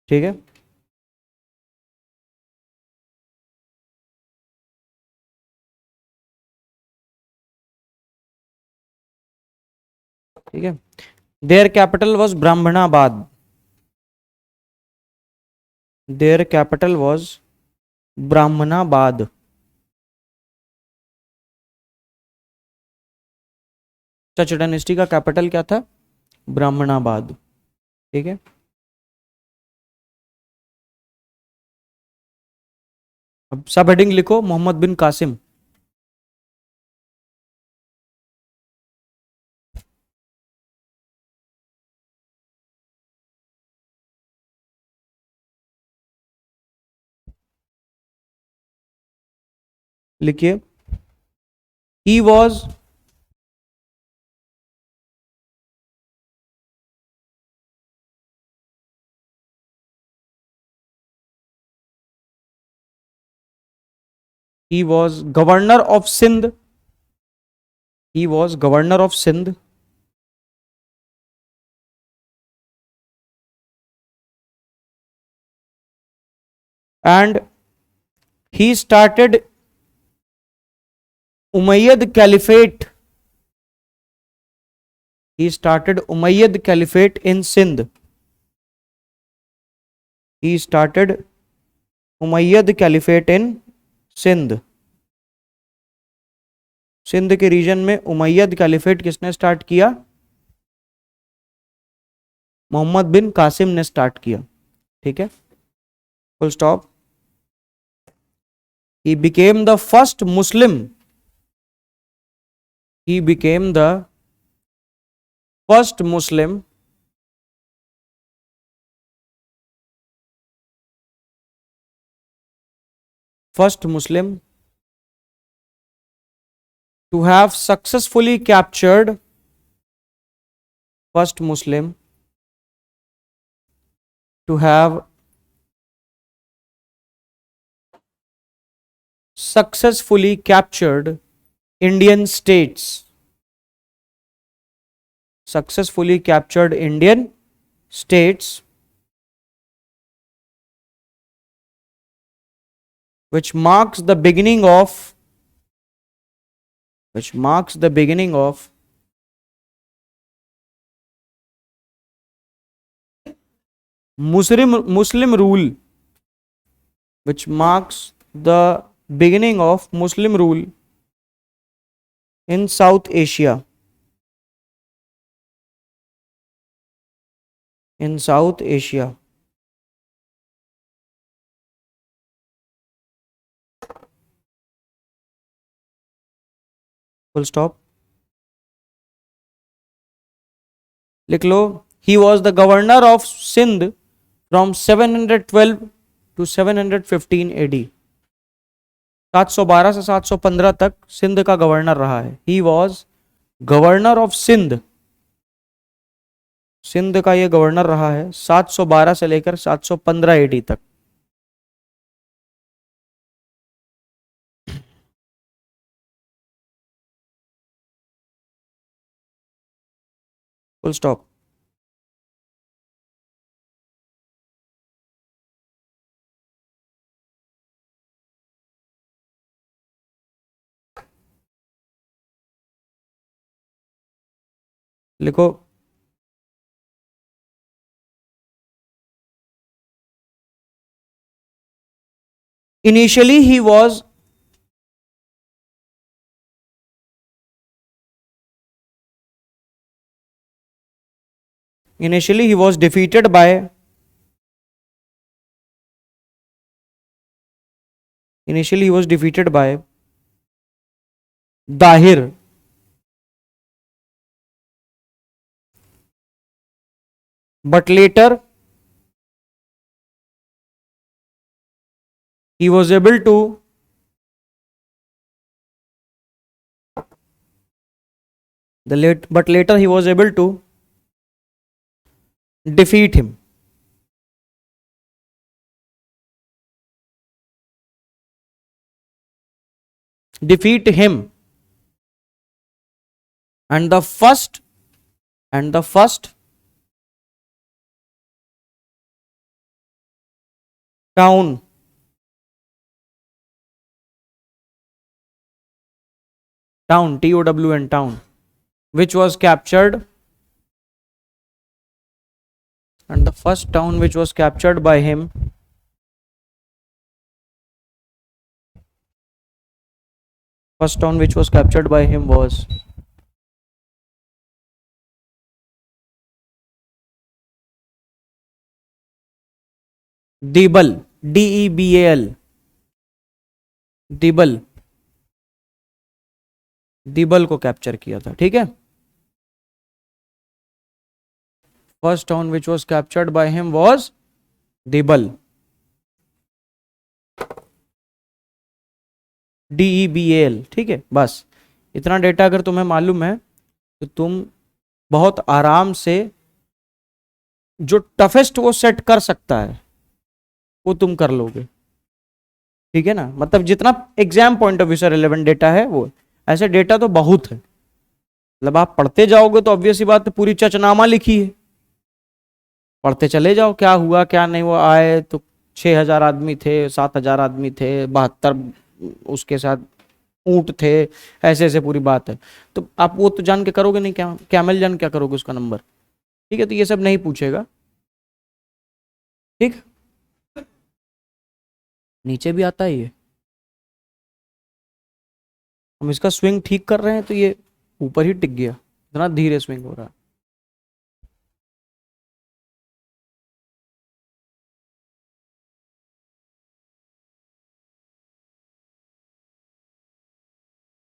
ठीक है, ठीक है। Their capital was Brahmanabad, their capital was Brahmanabad. Chach dynasty का कैपिटल क्या था? ब्राह्मणाबाद। ठीक है, अब सब हेडिंग लिखो, मोहम्मद बिन कासिम। लिखिए, he was he was governor of Sindh, he was governor of Sindh, and he started Umayyad Caliphate, he started Umayyad Caliphate in Sindh, he started Umayyad Caliphate in Sindh। Sindh के रीजन में उमैयद कैलिफेट किसने स्टार्ट किया? मोहम्मद बिन कासिम ने स्टार्ट किया। ठीक है, full stop. he became the first Muslim, he became the first Muslim to have successfully captured, first Muslim to have successfully captured Indian states, successfully captured Indian states, which marks the beginning of Muslim rule, which marks the beginning of Muslim rule in South Asia, in South Asia। Full stop. लिख लो, he was the governor of Sindh from 712 to 715 AD, 712 से 715 तक सिंध का गवर्नर रहा है। He was governor of Sindh, Sindh का ये गवर्नर रहा है 712 से लेकर 715 एडी तक। Full stop. लिखो, initially he was defeated by Dahir, but later he was able to but later he was able to defeat him. Defeat him. And the first town TOWN town which was captured, and the first town which was captured by him was Dibal. DEBAL. Debal को कैप्चर किया था, ठीक है। First town which was captured by him was Debal, DEBAL, ठीक है। बस इतना डेटा अगर तुम्हें मालूम है तो तुम बहुत आराम से जो टफेस्ट वो सेट कर सकता है वो तुम कर लोगे, ठीक है ना। मतलब जितना एग्जाम पॉइंट ऑफ व्यू से रिलेवेंट डेटा है वो, ऐसे डेटा तो बहुत है। मतलब आप पढ़ते जाओगे तो ऑब्वियस सी बात है, पूरी चचनामा लिखी है, पढ़ते चले जाओ क्या हुआ क्या नहीं हुआ। आए तो 6,000 आदमी थे, 7,000 आदमी थे, 72 उसके साथ ऊंट थे, ऐसे ऐसे पूरी बात है। तो आप वो तो जान के करोगे नहीं, क्या कैमल जान क्या करोगे उसका नंबर, ठीक है। तो ये सब नहीं पूछेगा, ठीक। नीचे भी आता है ये, हम इसका स्विंग ठीक कर रहे हैं तो ये ऊपर ही टिक गया, इतना धीरे स्विंग हो रहा है।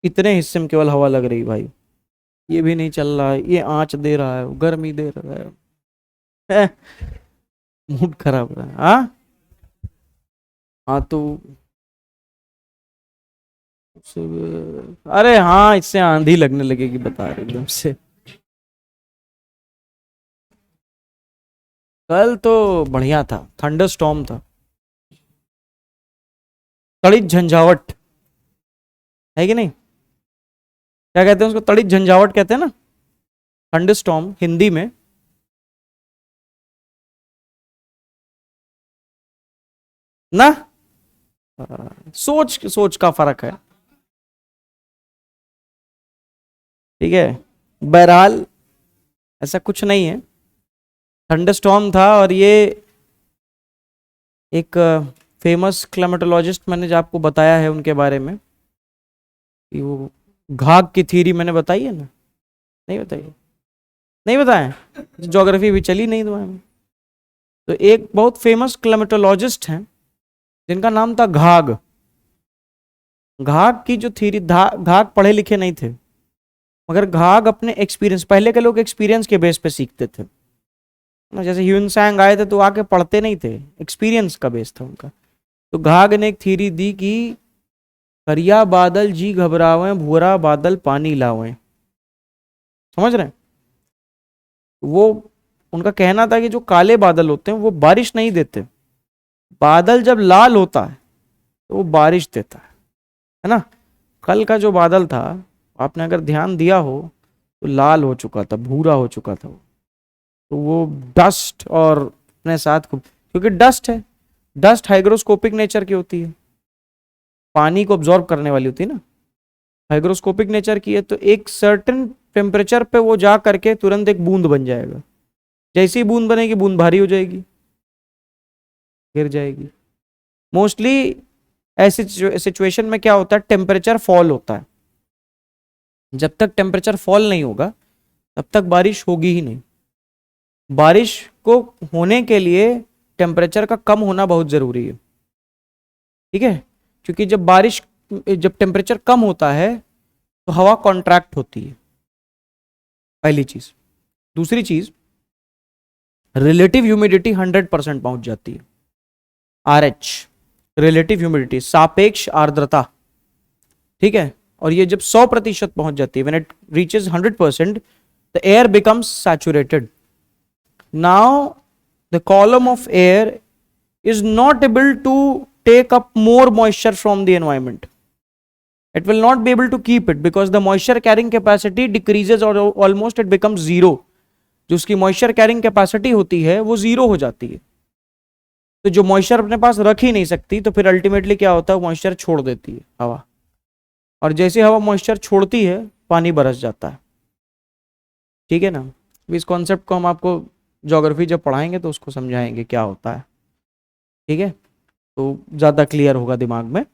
इतने हिस्से में केवल हवा लग रही भाई, ये भी नहीं चल रहा है, ये आंच दे रहा है, गर्मी दे रहा है, मूड खराब हो रहा है। हाँ हाँ तो अरे हाँ, इससे आंधी लगने लगेगी बता रहे एकदम से। कल तो बढ़िया था, थंडर स्टॉर्म था, कड़ी झंझावट है कि नहीं, क्या कहते हैं उसको, तड़ी झंझावट कहते हैं ना, थंडर स्टॉर्म हिंदी में। ना सोच सोच का फर्क है, ठीक है। बहरहाल ऐसा कुछ नहीं है, थंडरस्टॉर्म था। और ये एक फेमस क्लाइमेटोलॉजिस्ट मैंने जो आपको बताया है उनके बारे में, कि वो घाघ की थ्योरी मैंने बताई है ना, नहीं बताई, नहीं बताया, ज्योग्राफी भी चली नहीं तुम्हारे में। तो एक बहुत फेमस क्लाइमेटोलॉजिस्ट हैं जिनका नाम था घाघ। घाघ की जो थ्योरी, घाघ पढ़े लिखे नहीं थे, मगर घाघ अपने एक्सपीरियंस, पहले के लोग एक्सपीरियंस के बेस पे सीखते थे ना, जैसे ह्यून सैंग आए थे तो आके पढ़ते नहीं थे, एक्सपीरियंस का बेस था उनका। तो घाघ ने एक थ्योरी दी कि करिया बादल जी घबरावे, भूरा बादल पानी लावे, समझ रहे हैं। वो उनका कहना था कि जो काले बादल होते हैं वो बारिश नहीं देते, बादल जब लाल होता है तो वो बारिश देता है ना। कल का जो बादल था आपने अगर ध्यान दिया हो तो लाल हो चुका था, भूरा हो चुका था, तो वो डस्ट और अपने साथ, क्योंकि डस्ट है, डस्ट हाइग्रोस्कोपिक नेचर की होती है, पानी को ऑब्जॉर्ब करने वाली होती है ना, हाइग्रोस्कोपिक नेचर की है। तो एक सर्टेन टेम्परेचर पे वो जा करके तुरंत एक बूंद बन जाएगा, जैसी बूंद बनेगी बूंद भारी हो जाएगी, गिर जाएगी। मोस्टली ऐसी सिचुएशन में क्या होता है, टेम्परेचर फॉल होता है, जब तक टेम्परेचर फॉल नहीं होगा तब तक बारिश होगी ही नहीं। बारिश को होने के लिए टेम्परेचर का कम होना बहुत जरूरी है, ठीक है। क्योंकि जब टेम्परेचर कम होता है तो हवा कॉन्ट्रैक्ट होती है, पहली चीज। दूसरी चीज, रिलेटिव ह्यूमिडिटी 100% पहुंच जाती है, RH रिलेटिव ह्यूमिडिटी, सापेक्ष आर्द्रता, ठीक है। और ये जब 100% पहुंच जाती है, when it reaches 100%, the air becomes saturated. Now the column of air is not able to take up more moisture from the environment. It will not be able to keep it because the moisture carrying capacity decreases or almost it becomes zero. जो उसकी moisture carrying capacity होती है वो zero हो जाती है. तो जो moisture अपने पास रख ही नहीं सकती, तो फिर ultimately क्या होता है, moisture छोड़ देती है हवा, और जैसे हवा moisture छोड़ती है पानी बरस जाता है. ठीक है ना. इस कॉन्सेप्ट को हम आपको ज्योग्राफी जब पढ़ाएंगे तो उसको समझाएंगे क्या होता है. ठीक है, तो ज़्यादा क्लियर होगा दिमाग में.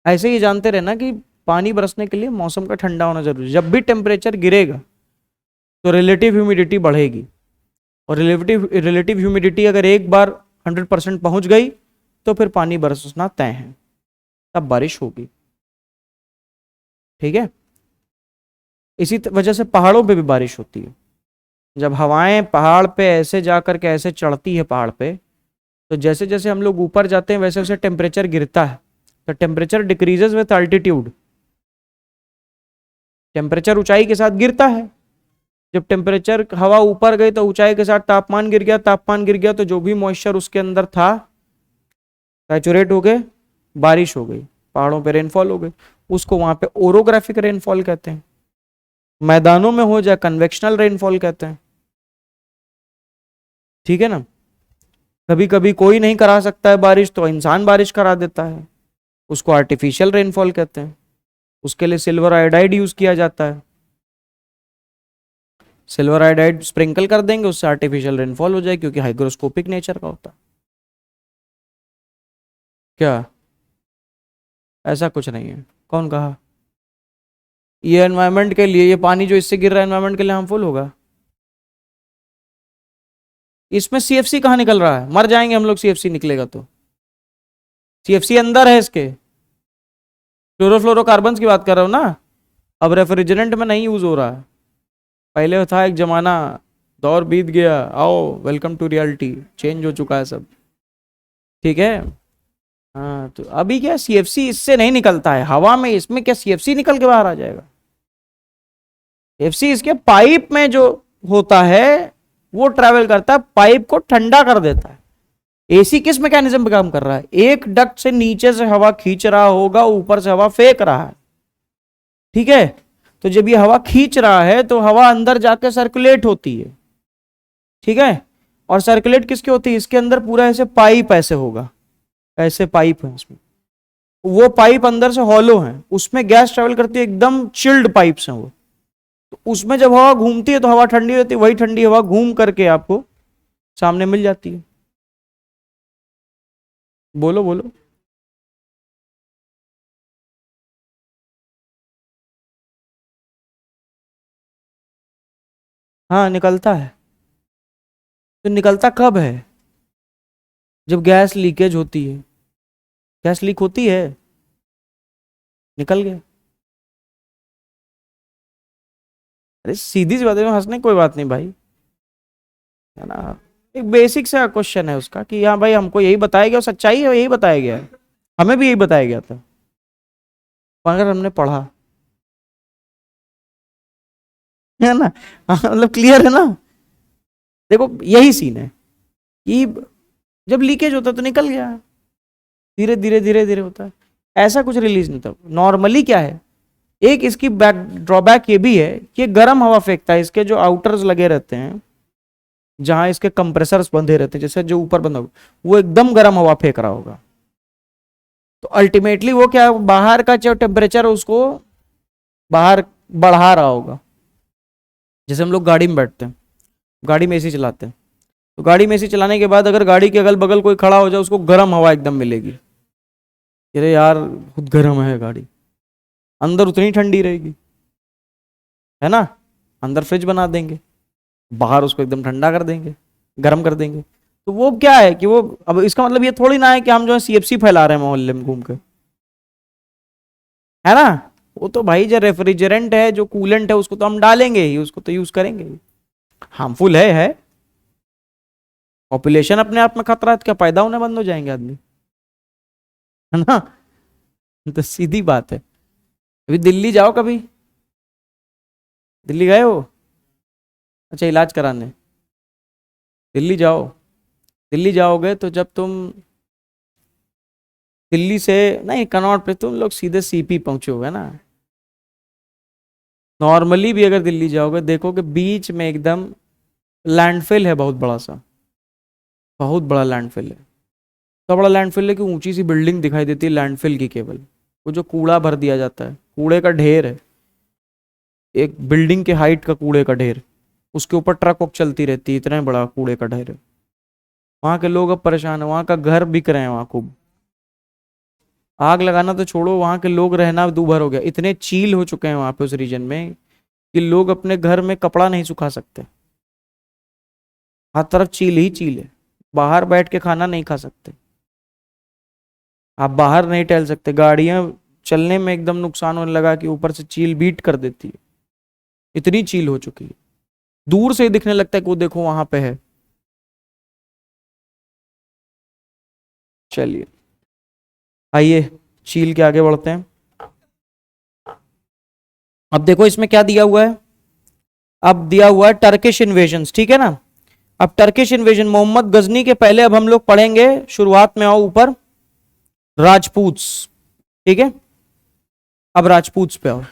ऐसे ही जानते रहना कि पानी बरसने के लिए मौसम का ठंडा होना जरूरी है. जब भी टेम्परेचर गिरेगा तो रिलेटिव ह्यूमिडिटी बढ़ेगी, और रिलेटिव ह्यूमिडिटी अगर एक बार 100% पहुंच गई तो फिर पानी बरसना तय है, तब बारिश होगी. ठीक है. इसी वजह से पहाड़ों पे भी बारिश होती है. जब हवाएं पहाड़ पे ऐसे जाकर के ऐसे चढ़ती है पहाड़ पे, तो जैसे जैसे हम लोग ऊपर जाते हैं वैसे वैसे टेम्परेचर गिरता है. तो temperature decreases with altitude. Temperature ऊंचाई के साथ गिरता है. जब टेम्परेचर हवा ऊपर गई तो ऊंचाई के साथ तापमान गिर गया. तापमान गिर गया तो जो भी मॉइस्चर उसके अंदर था सैचुरेट हो गए, बारिश हो गई, पहाड़ों पे रेनफॉल हो गई. उसको वहां पे ओरोग्राफिक रेनफॉल कहते हैं. मैदानों में हो जाए कन्वेक्शनल रेनफॉल कहते हैं. ठीक है ना. कभी कभी कोई नहीं करा सकता है बारिश तो इंसान बारिश करा देता है, उसको आर्टिफिशियल रेनफॉल कहते हैं. उसके लिए सिल्वर आयोडाइड यूज किया जाता है. सिल्वर आयोडाइड स्प्रिंकल कर देंगे, उससे आर्टिफिशियल रेनफॉल हो जाए, क्योंकि हाइग्रोस्कोपिक नेचर का होता है. क्या ऐसा कुछ नहीं है? कौन कहा? ये एनवायरनमेंट के लिए, ये पानी जो इससे गिर रहा है एनवायरनमेंट के लिए हार्मफुल होगा? इसमें सीएफसी कहाँ निकल रहा है? मर जाएंगे हम लोग सीएफसी निकलेगा तो. सीएफसी अंदर है इसके. क्लोरोफ्लोरोकार्बन्स की बात कर रहा हूँ ना. अब रेफ्रिजरेंट में नहीं यूज हो रहा है. पहले था एक जमाना, दौर बीत गया, आओ वेलकम टू रियलिटी, चेंज हो चुका है सब. ठीक है. हाँ, तो अभी क्या सीएफसी इससे नहीं निकलता है हवा में. इसमें क्या सीएफसी निकल के बाहर आ जाएगा? सीएफसी इसके पाइप में जो होता है वो ट्रैवल करता है, पाइप को ठंडा कर देता है. एसी किस मैकेनिज्म पे काम कर रहा है? एक डक्ट से नीचे से हवा खींच रहा होगा, ऊपर से हवा फेंक रहा है. ठीक है. तो जब ये हवा खींच रहा है तो हवा अंदर जाके सर्कुलेट होती है. ठीक है. और सर्कुलेट किसकी होती है? इसके अंदर पूरा ऐसे पाइप ऐसे होगा, ऐसे पाइप है इसमें. वो पाइप अंदर से हॉलो है, उसमें गैस ट्रेवल करती है, एकदम चिल्ड पाइप्स हैं वो. तो उसमें जब हवा घूमती है तो हवा ठंडी रहती है, वही ठंडी हवा घूम करके आपको सामने मिल जाती है. बोलो बोलो. हाँ निकलता है. तो निकलता कब है? जब गैस लीकेज होती है. गैस लीक होती है, निकल गया. अरे सीधी सी बात है, हंसने की कोई बात नहीं भाई, है ना. एक बेसिक सा क्वेश्चन है उसका कि हाँ भाई हमको यही बताया गया, सच्चाई है, यही बताया गया है. हमें भी यही बताया गया था अगर हमने पढ़ा, है ना. हाँ, मतलब क्लियर है ना. देखो यही सीन है कि जब लीकेज होता तो निकल गया, धीरे धीरे धीरे धीरे होता है. ऐसा कुछ रिलीज नहीं था नॉर्मली. क्या है, एक इसकी बैक ड्रॉबैक ये भी है कि गर्म हवा फेंकता है. इसके जो आउटर्स लगे रहते हैं, जहां इसके कंप्रेसर्स बंधे रहते हैं, जैसे जो ऊपर बंधा होगा, वो एकदम गर्म हवा फेंक रहा होगा. तो अल्टीमेटली वो क्या, बाहर का जो टेम्परेचर उसको बाहर बढ़ा रहा होगा. जैसे हम लोग गाड़ी में बैठते हैं, गाड़ी में एसी चलाते हैं, तो गाड़ी में एसी चलाने के बाद अगर गाड़ी के अगल बगल कोई खड़ा हो जाए, उसको गर्म हवा एकदम मिलेगी. अरे यार खुद गर्म है गाड़ी, अंदर उतनी ठंडी रहेगी, है ना. अंदर फ्रिज बना देंगे, बाहर उसको एकदम ठंडा कर देंगे, गर्म कर देंगे. तो वो क्या है कि वो, अब इसका मतलब ये थोड़ी ना है कि हम जो है सीएफसी फैला रहे हैं मोहल्ले में घूम के, है ना. वो तो भाई जो रेफ्रिजरेंट है, जो कूलेंट है, उसको तो हम डालेंगे ही, उसको तो यूज करेंगे ही. हार्मफुल है. पॉपुलेशन अपने आप में खतरा है, तो क्या पैदा होने बंद हो जाएंगे आदमी, है ना. तो सीधी बात है. अभी दिल्ली जाओ कभी, दिल्ली गए हो? अच्छा, इलाज कराने दिल्ली जाओ। दिल्ली जाओगे तो जब तुम दिल्ली से नहीं कनॉट पे तुम लोग सीधे सीपी पहुंचोगे ना, नॉर्मली भी अगर दिल्ली जाओगे देखोगे बीच में एकदम लैंडफिल है, बहुत बड़ा सा, बहुत बड़ा लैंडफिल है। तो बड़ा लैंडफिल है कि ऊंची सी बिल्डिंग दिखाई देती है लैंडफिल की केवल, वो जो कूड़ा भर दिया जाता है, कूड़े का ढेर है, एक बिल्डिंग के हाइट का कूड़े का ढेर, उसके ऊपर ट्रक वक चलती रहती है, इतना बड़ा कूड़े का ढेर है। वहां के लोग अब परेशान है, वहां का घर बिक रहे हैं वहां खूब। आग लगाना तो छोड़ो, वहां के लोग रहना दूभर हो गया, इतने चील हो चुके हैं वहां पे उस रीजन में कि लोग अपने घर में कपड़ा नहीं सुखा सकते, हर तरफ चील ही चील है। बाहर बैठ के खाना नहीं खा सकते, आप बाहर नहीं टहल सकते, गाड़ियां चलने में एकदम नुकसान होने लगा कि ऊपर से चील बीट कर देती है, इतनी चील हो चुकी है। दूर से ही दिखने लगता है कि वो देखो वहां पे है। चलिए आइए चील के आगे बढ़ते हैं। अब देखो इसमें क्या दिया हुआ है, अब दिया हुआ है टर्किश इन्वेजन, ठीक है ना। अब टर्किश इन्वेजन मोहम्मद गजनी के पहले अब हम लोग पढ़ेंगे, शुरुआत में आओ ऊपर, राजपूत्स, ठीक है। अब राजपूत्स पे आओ।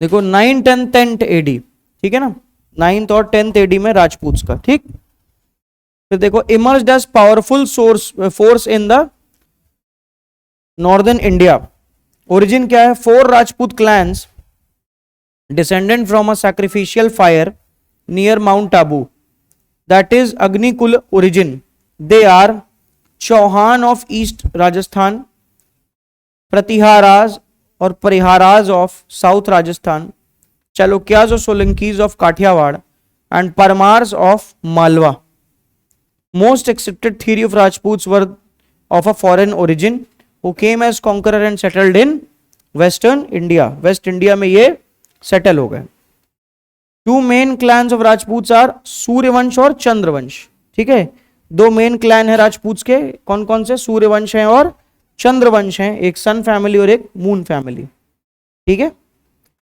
देखो 9 10 10 एडी, ठीक है ना, 9th और 10th एडी में राजपूत्स का, ठीक। फिर देखो emerged as powerful source force in the northern India. Origin क्या है, 4 Rajput clans descendant from a sacrificial fire near Mount Abu, that is Agnikul origin. They are Chauhan of East Rajasthan, Pratiharas or Pariharas of South Rajasthan, Chalukyas or Solankis of Kathiawad, and Parmars of Malwa. Most accepted theory of Rajputs were of a foreign origin who came as conqueror and settled in Western India. West India में ये सेटल हो गए। Two main clans of Rajput are Suryavansh और चंद्रवंश, ठीक है। 2 मेन क्लैन है राजपूत के, कौन कौन से, सूर्यवंश हैं और चंद्रवंश हैं, एक सन फैमिली और एक मून फैमिली, ठीक है।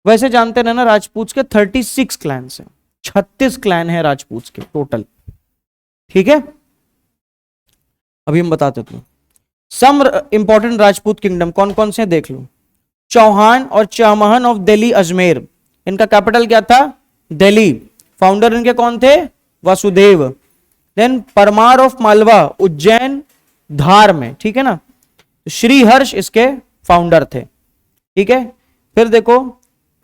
वैसे जानते रहना राजपूत के 36 क्लैन्स हैं, 36 क्लैन है राजपूत के टोटल, ठीक है। अभी हम बताते थे सम इंपॉर्टेंट राजपूत किंगडम कौन कौन से देख लो। चौहान और चामहन ऑफ दिल्ली अजमेर, इनका कैपिटल क्या था, दिल्ली। फाउंडर इनके कौन थे, वासुदेव। देन परमार ऑफ मालवा, उज्जैन धार में, ठीक है ना। श्रीहर्ष इसके फाउंडर थे, ठीक है। फिर देखो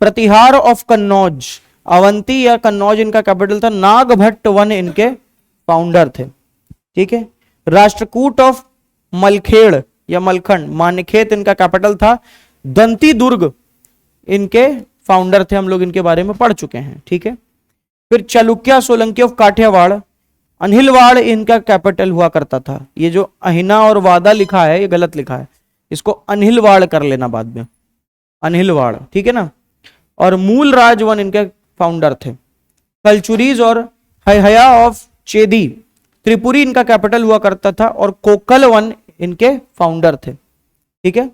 प्रतिहार ऑफ कन्नौज, अवंती या कन्नौज इनका कैपिटल था। नागभट्ट वन इनके फाउंडर थे, ठीक है। राष्ट्रकूट ऑफ मलखेड़ या मलखंड, मानखेत इनका कैपिटल था। दंती दुर्ग इनके फाउंडर थे, हम लोग इनके बारे में पढ़ चुके हैं, ठीक है। फिर चालुक्य सोलंकी ऑफ काठियावाड़, अनहिलवाड़ इनका कैपिटल हुआ करता था। ये जो अहिना और वादा लिखा है ये गलत लिखा है, इसको अनहिलवाड़ कर लेना बाद में, अनहिलवाड़, ठीक है ना। और मूल राजवन इनके फाउंडर थे। कलचुरीज और हया ऑफ चेदी, त्रिपुरी इनका कैपिटल हुआ करता था। और कोकल वन इनके फाउंडर थे, ठीक है।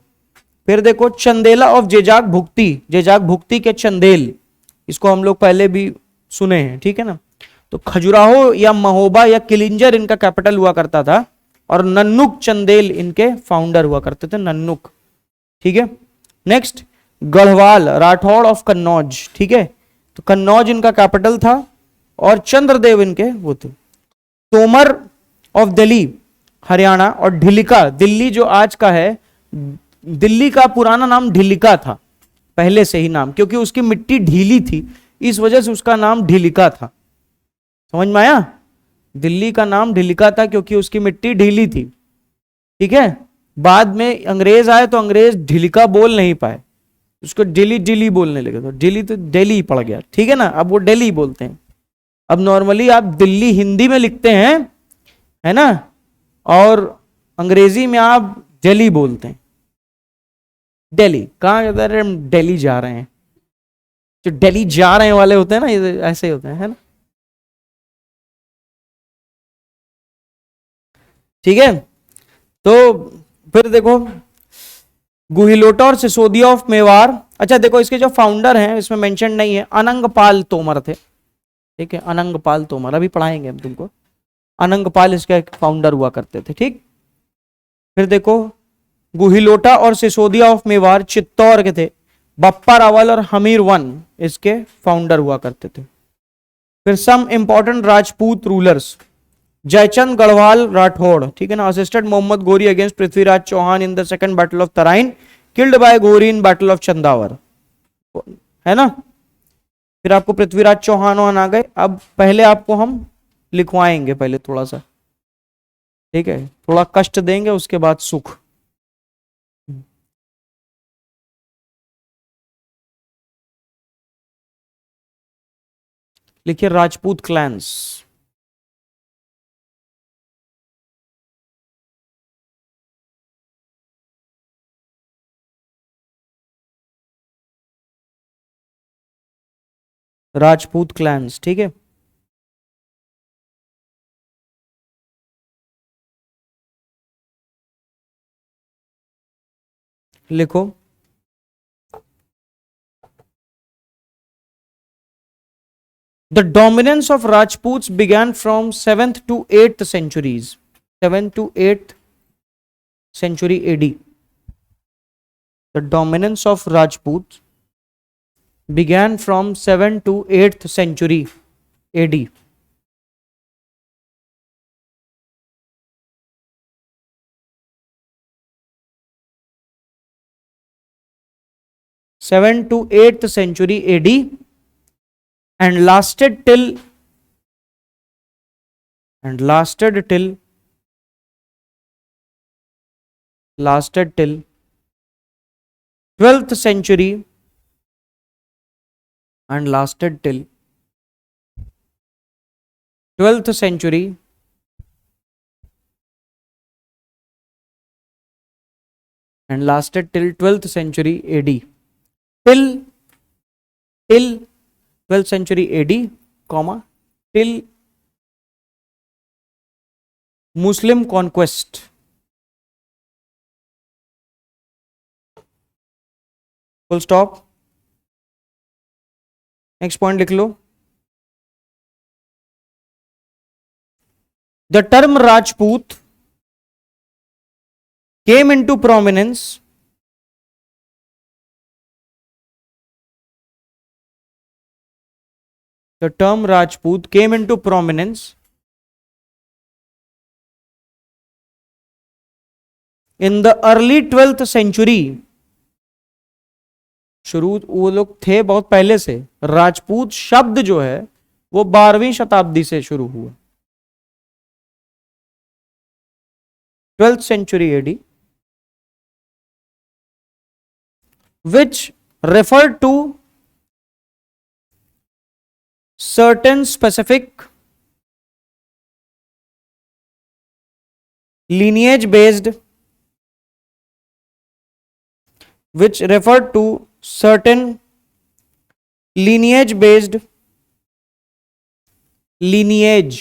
फिर देखो चंदेला ऑफ जेजाक भुक्ति, जेजाक भुक्ति के चंदेल, इसको हम लोग पहले भी सुने हैं, ठीक है ना। तो खजुराहो या महोबा या किलिंजर इनका कैपिटल हुआ करता था। और नन्नुक चंदेल इनके फाउंडर हुआ करते थे, नन्नुक, ठीक है। नेक्स्ट गढ़वाल, राठौड़ ऑफ कन्नौज, ठीक है। तो कन्नौज इनका कैपिटल था और चंद्रदेव इनके वो थे। तोमर ऑफ दिल्ली हरियाणा, और ढिलिका, दिल्ली जो आज का है, दिल्ली का पुराना नाम ढिलिका था पहले से ही नाम, क्योंकि उसकी मिट्टी ढीली थी इस वजह से उसका नाम ढिलिका था। समझ में आया, दिल्ली का नाम ढिलिका था क्योंकि उसकी मिट्टी ढीली थी, ठीक है। बाद में अंग्रेज आए तो अंग्रेज ढिलिका बोल नहीं पाए, उसको दिल्ली दिल्ली बोलने लगे, तो दिल्ली तो दिल्ली पड़ गया, ठीक है ना। अब वो दिल्ली बोलते हैं। अब नॉर्मली आप दिल्ली हिंदी में लिखते हैं, है ना, और अंग्रेजी में आप दिल्ली बोलते हैं। दिल्ली कहाँ, हम दिल्ली जा रहे हैं, जो दिल्ली जा रहे हैं वाले होते हैं ना, ये ऐसे ही होते हैं, है ना, ठीक है। तो फिर देखो गुहिलोटा और सिसोदिया ऑफ मेवाड़। अच्छा देखो इसके जो फाउंडर हैं इसमें मेंशन नहीं है, अनंगपाल तोमर थे, ठीक है, अनंगपाल तोमर अभी पढ़ाएंगे हम तुमको, अनंगपाल इसके फाउंडर हुआ करते थे, ठीक। फिर देखो गुहिलोटा और सिसोदिया ऑफ मेवाड़ चित्तौड़ के थे, बप्पा रावल और हमीर वन इसके फाउंडर हुआ करते थे। फिर some important Rajput rulers, Jaichand Garhwal Rathore, ठीक है ना, assisted Mohammad Ghori against Prithviraj Chauhan in the second battle of Tarain, killed by Ghori in battle of Chandawar, है ना। फिर आपको पृथ्वीराज चौहान वहां आ गए। अब पहले आपको हम लिखवाएंगे पहले थोड़ा सा, ठीक है, थोड़ा कष्ट देंगे उसके बाद सुख। लिखिए राजपूत क्लैंस। राजपूत क्लैंस, ठीक है। लिखो the dominance of Rajput began from 7th to 8th centuries, 7th to 8th century AD. The dominance of Rajputs began from 7th to 8th century AD. Seventh to 8th century AD and lasted till 12th century and lasted till 12th century and lasted till 12th century AD, till 12th century AD, comma, till Muslim conquest, full stop। Next point लिख लो, the term Rajput came into prominence the term Rajput came into prominence in the early 12th century। शुरू वो लोग थे बहुत पहले से, राजपूत शब्द जो है वो 12वीं शताब्दी से शुरू हुआ, 12th century AD, which referred to certain specific lineage based lineage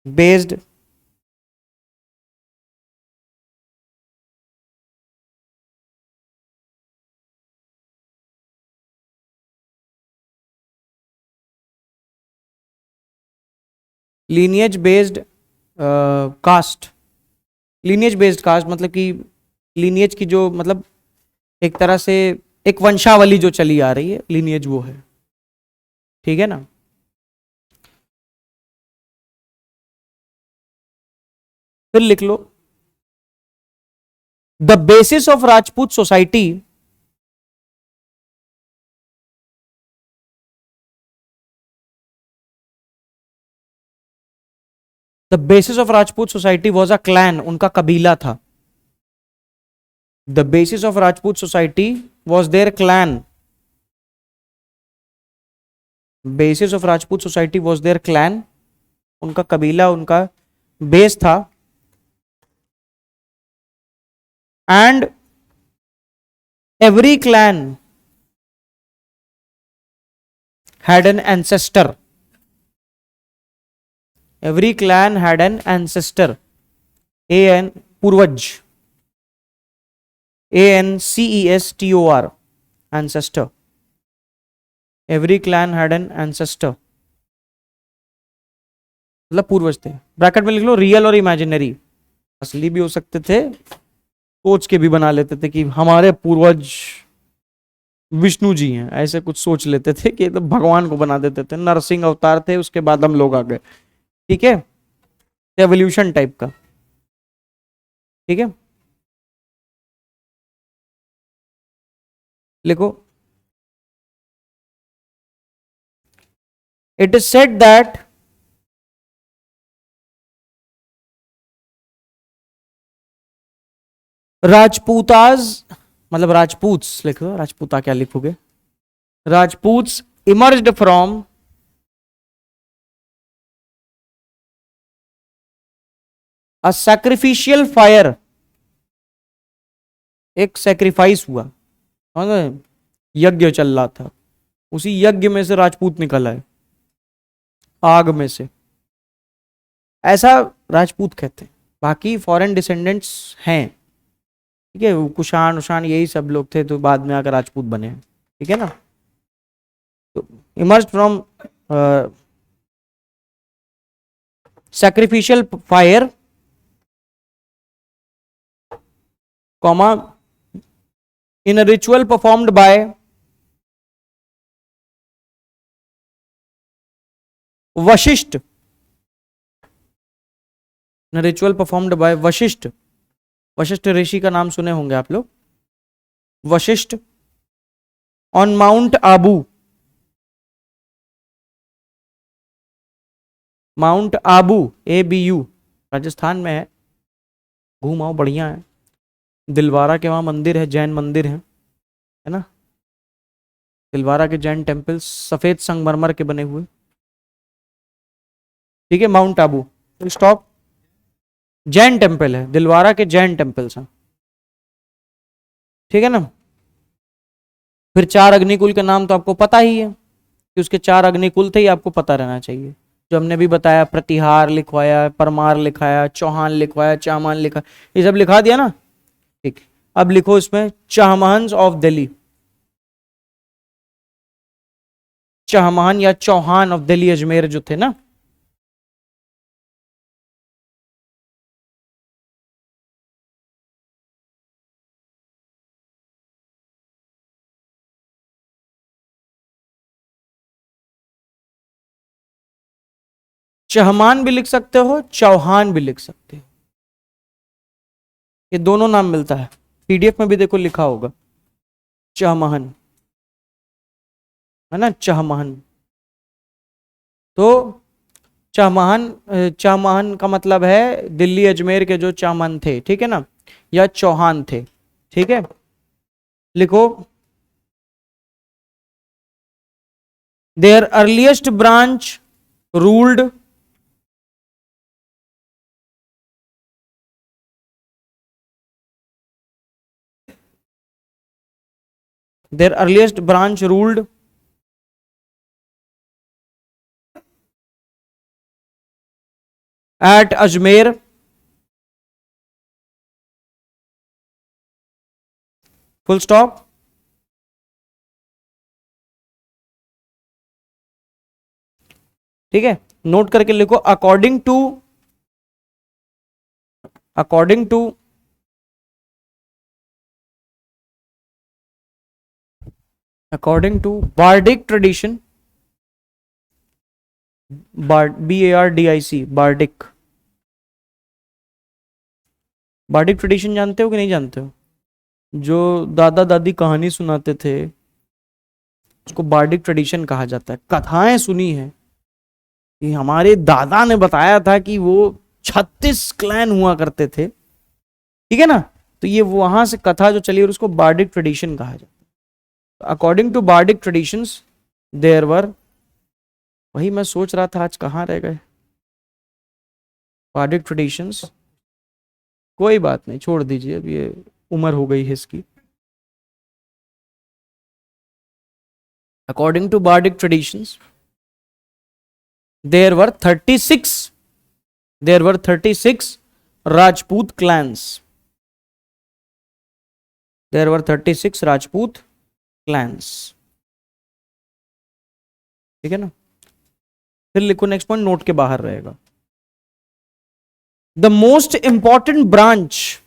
based caste, lineage based caste मतलब कि लीनियज की जो मतलब एक तरह से एक वंशावली जो चली आ रही है, लीनियज वो है, ठीक है ना। फिर लिख लो the basis of Rajput society the basis of Rajput society was a clan, उनका कबीला था। The basis of Rajput society was their clan, basis of Rajput society was their clan, उनका कबीला उनका बेस था। And every clan had an ancestor, every clan had an ancestor, पूर्वज, ANCESTOR, ancestor. Every clan had an ancestor, मतलब पूर्वज थे. ब्रैकेट में लिख लो रियल और इमेजिनरी. असली भी हो सकते थे, सोच के भी बना लेते थे कि हमारे पूर्वज विष्णु जी हैं, ऐसे कुछ सोच लेते थे कि तो भगवान को बना देते थे. नरसिंह अवतार थे, उसके बाद हम लोग आ गए. ठीक है, एवोल्यूशन टाइप का. ठीक है, लिखो. It is said that Rajputas, मतलब राजपूत्स लिखो, राजपूता क्या लिखोगे, Rajputs emerged from a sacrificial fire. एक सैक्रिफाइस हुआ, यज्ञ चल रहा था, उसी यज्ञ में से राजपूत निकल आए, आग में से. ऐसा राजपूत कहते हैं. बाकी फॉरेन डिसेंडेंट्स हैं. ठीक है, कुषाण उषाण यही सब लोग थे, तो बाद में आकर राजपूत बने हैं. ठीक है ना. तो emerge from sacrificial fire, comma, in a ritual performed by Vashishtha, in a ritual performed by Vashishtha. Vashishtha ऋषि का नाम सुने होंगे आप लोग. Vashishtha on mount Abu. Mount Abu, ABU, Rajasthan में है. घूमाओ, बढ़िया है. दिलवारा के वहां मंदिर है, जैन मंदिर है ना. दिलवारा के जैन टेम्पल्स सफेद संगमरमर के बने हुए. ठीक है, mount Abu. Stop. Jain temple है, दिलवारा के जैन टेम्पल्स हैं. ठीक है ना. फिर 4 अग्निकुल के नाम तो आपको पता ही है कि उसके 4 अग्निकुल थे, ये आपको पता रहना चाहिए. जो हमने भी बताया, प्रतिहार लिखवाया, परमार लिखाया, चौहान लिखवाया, चामान लिखा, ये सब लिखा दिया ना. ठीक. अब लिखो इसमें चाहमहंस ऑफ दिल्ली. चाहमान या चौहान ऑफ दिल्ली अजमेर जो थे ना. चहमान भी लिख सकते हो, चौहान भी लिख सकते हो. ये दोनों नाम मिलता है. PDF में भी देखो लिखा होगा चहमहन, है ना, चहमहन. तो चाहमहन, चाहमहन का मतलब है दिल्ली अजमेर के जो चामन थे. ठीक है ना, या चौहान थे. ठीक है, लिखो. Their earliest branch ruled their earliest branch ruled at Ajmer, full stop. ठीक है, नोट करके लिखो. According to bardic tradition, BARDIC, bardic. Bardic tradition जानते हो कि नहीं जानते हो? जो दादा दादी कहानी सुनाते थे उसको बार्डिक ट्रेडिशन कहा जाता है. कथाएं सुनी है कि हमारे दादा ने बताया था कि वो 36 क्लैन हुआ करते थे. ठीक है ना. तो ये वहां से कथा जो चली और उसको बार्डिक ट्रेडिशन कहा जाता है. According to bardic traditions there were, वही मैं सोच रहा था आज कहाँ रह गए बार्डिक ट्रेडिशंस. कोई बात नहीं, छोड़ दीजिए, अब ये उम्र हो गई है इसकी. According to bardic traditions there were 36 Rajput clans. There were 36 Rajput clans. ठीक है ना, फिर लिखो नेक्स्ट पॉइंट, नोट के बाहर रहेगा. The most important branch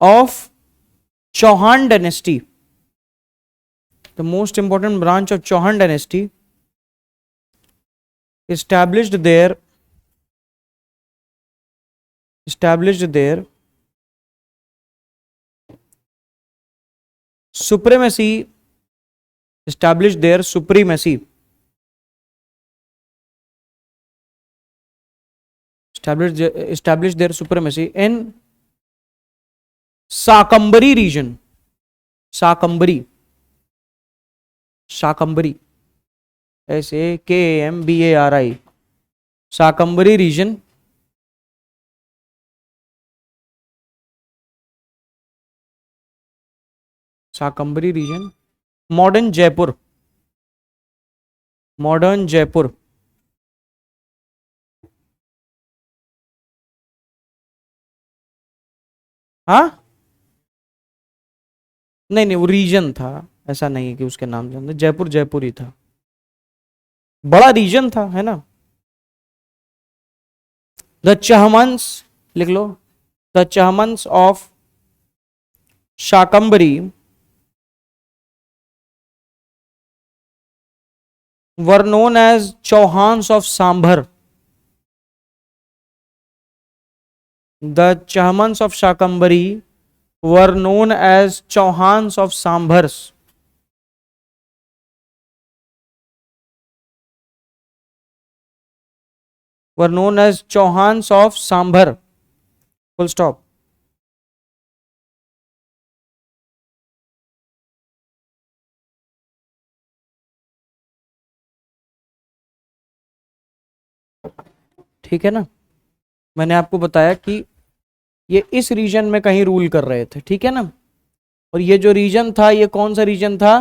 of Chauhan dynasty, the most important branch of Chauhan dynasty established their supremacy, established their supremacy in Shakambari region. Shakambari, SAKAMBARI, Shakambari region. Shakambari region, modern Jaipur. हाँ, नहीं वो रीजन था, ऐसा नहीं है कि उसके नाम से. जयपुर ही था, बड़ा रीजन था, है ना. द चहमंस, लिख लो, the Chahamanas of Shakambhari were known as Chauhans of Sambhar. The Chahmans of Shakambari were known as Chauhans of Sambhars. Were known as Chauhans of Sambhar. Full stop. ठीक है ना, मैंने आपको बताया कि ये इस रीजन में कहीं रूल कर रहे थे. ठीक है ना, और ये जो रीजन था, ये कौन सा रीजन था?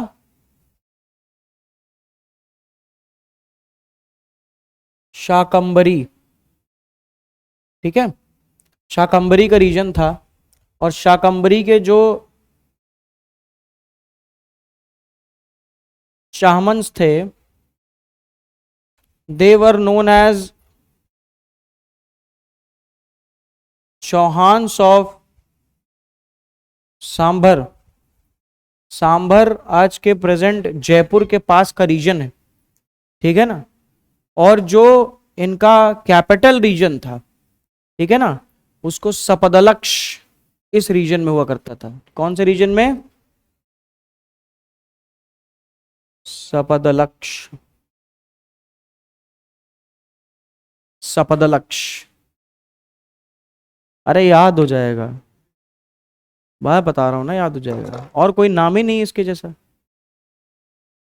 शाकंबरी. ठीक है, शाकंबरी का रीजन था. और शाकंबरी के जो शाहमंस थे, they were known as Chauhans of Sambhar. Sambhar आज के प्रेजेंट जयपुर के पास का रीजन है. ठीक है ना, और जो इनका कैपिटल रीजन था, ठीक है ना, उसको सपदलक्ष इस रीजन में हुआ करता था. कौन से रीजन में? सपदलक्ष. अरे याद हो जाएगा, मैं बता रहा हूं ना, याद हो जाएगा. और कोई नाम ही नहीं इसके जैसा.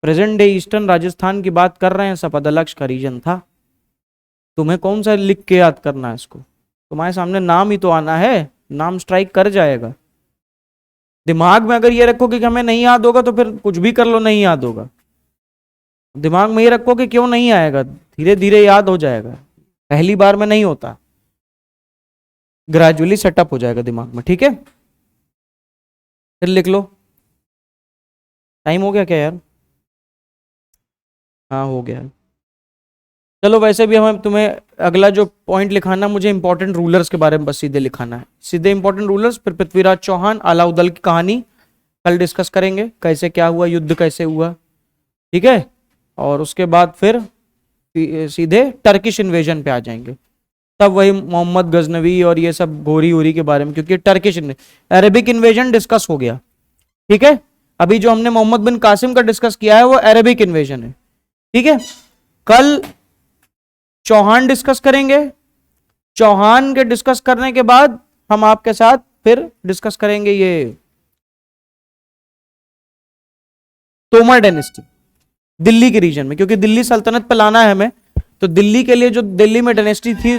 प्रेजेंट डे ईस्टर्न राजस्थान की बात कर रहे हैं, सपदलक्ष का रीजन था. तुम्हें कौन सा लिख के याद करना है इसको? तुम्हारे सामने नाम ही तो आना है, नाम स्ट्राइक कर जाएगा. दिमाग में अगर ये रखोगे कि हमें नहीं याद होगा, तो फिर कुछ भी कर लो, नहीं याद होगा. दिमाग में ये रखो कि क्यों नहीं आएगा, धीरे धीरे याद हो जाएगा. पहली बार में नहीं होता, ग्रेजुअली सेटअप हो जाएगा दिमाग में. ठीक है, फिर लिख लो. टाइम हो गया क्या यार? हाँ हो गया. चलो, वैसे भी हम तुम्हें अगला जो पॉइंट लिखाना, मुझे इंपॉर्टेंट रूलर्स के बारे में बस सीधे लिखाना है. सीधे इंपॉर्टेंट रूलर्स, फिर पृथ्वीराज चौहान, अलाउद्दौला की कहानी कल डिस्कस करेंगे, कैसे क्या हुआ, युद्ध कैसे हुआ. ठीक है, और उसके बाद फिर सीधे टर्किश इन्वेजन पे आ जाएंगे. तब वही मोहम्मद गजनवी और ये सब घोरी उरी के बारे में, क्योंकि टर्किश अरेबिक इन्वेजन डिस्कस हो गया. ठीक है, अभी जो हमने मोहम्मद बिन कासिम का डिस्कस किया है वो अरेबिक इन्वेजन है. ठीक है, कल चौहान डिस्कस करेंगे. चौहान के डिस्कस करने के बाद हम आपके साथ फिर डिस्कस करेंगे ये तोमर डायनेस्टी, दिल्ली के रीजन में, क्योंकि दिल्ली सल्तनत पे लाना है हमें. तो दिल्ली के लिए जो दिल्ली में डायनेस्टी थी,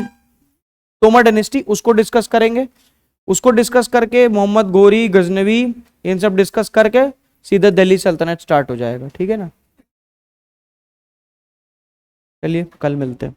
तोमर डायनेस्टी, उसको डिस्कस करेंगे. उसको डिस्कस करके मोहम्मद गोरी, गजनवी, इन सब डिस्कस करके सीधा दिल्ली सल्तनत स्टार्ट हो जाएगा, ठीक है ना। चलिए कल मिलते हैं।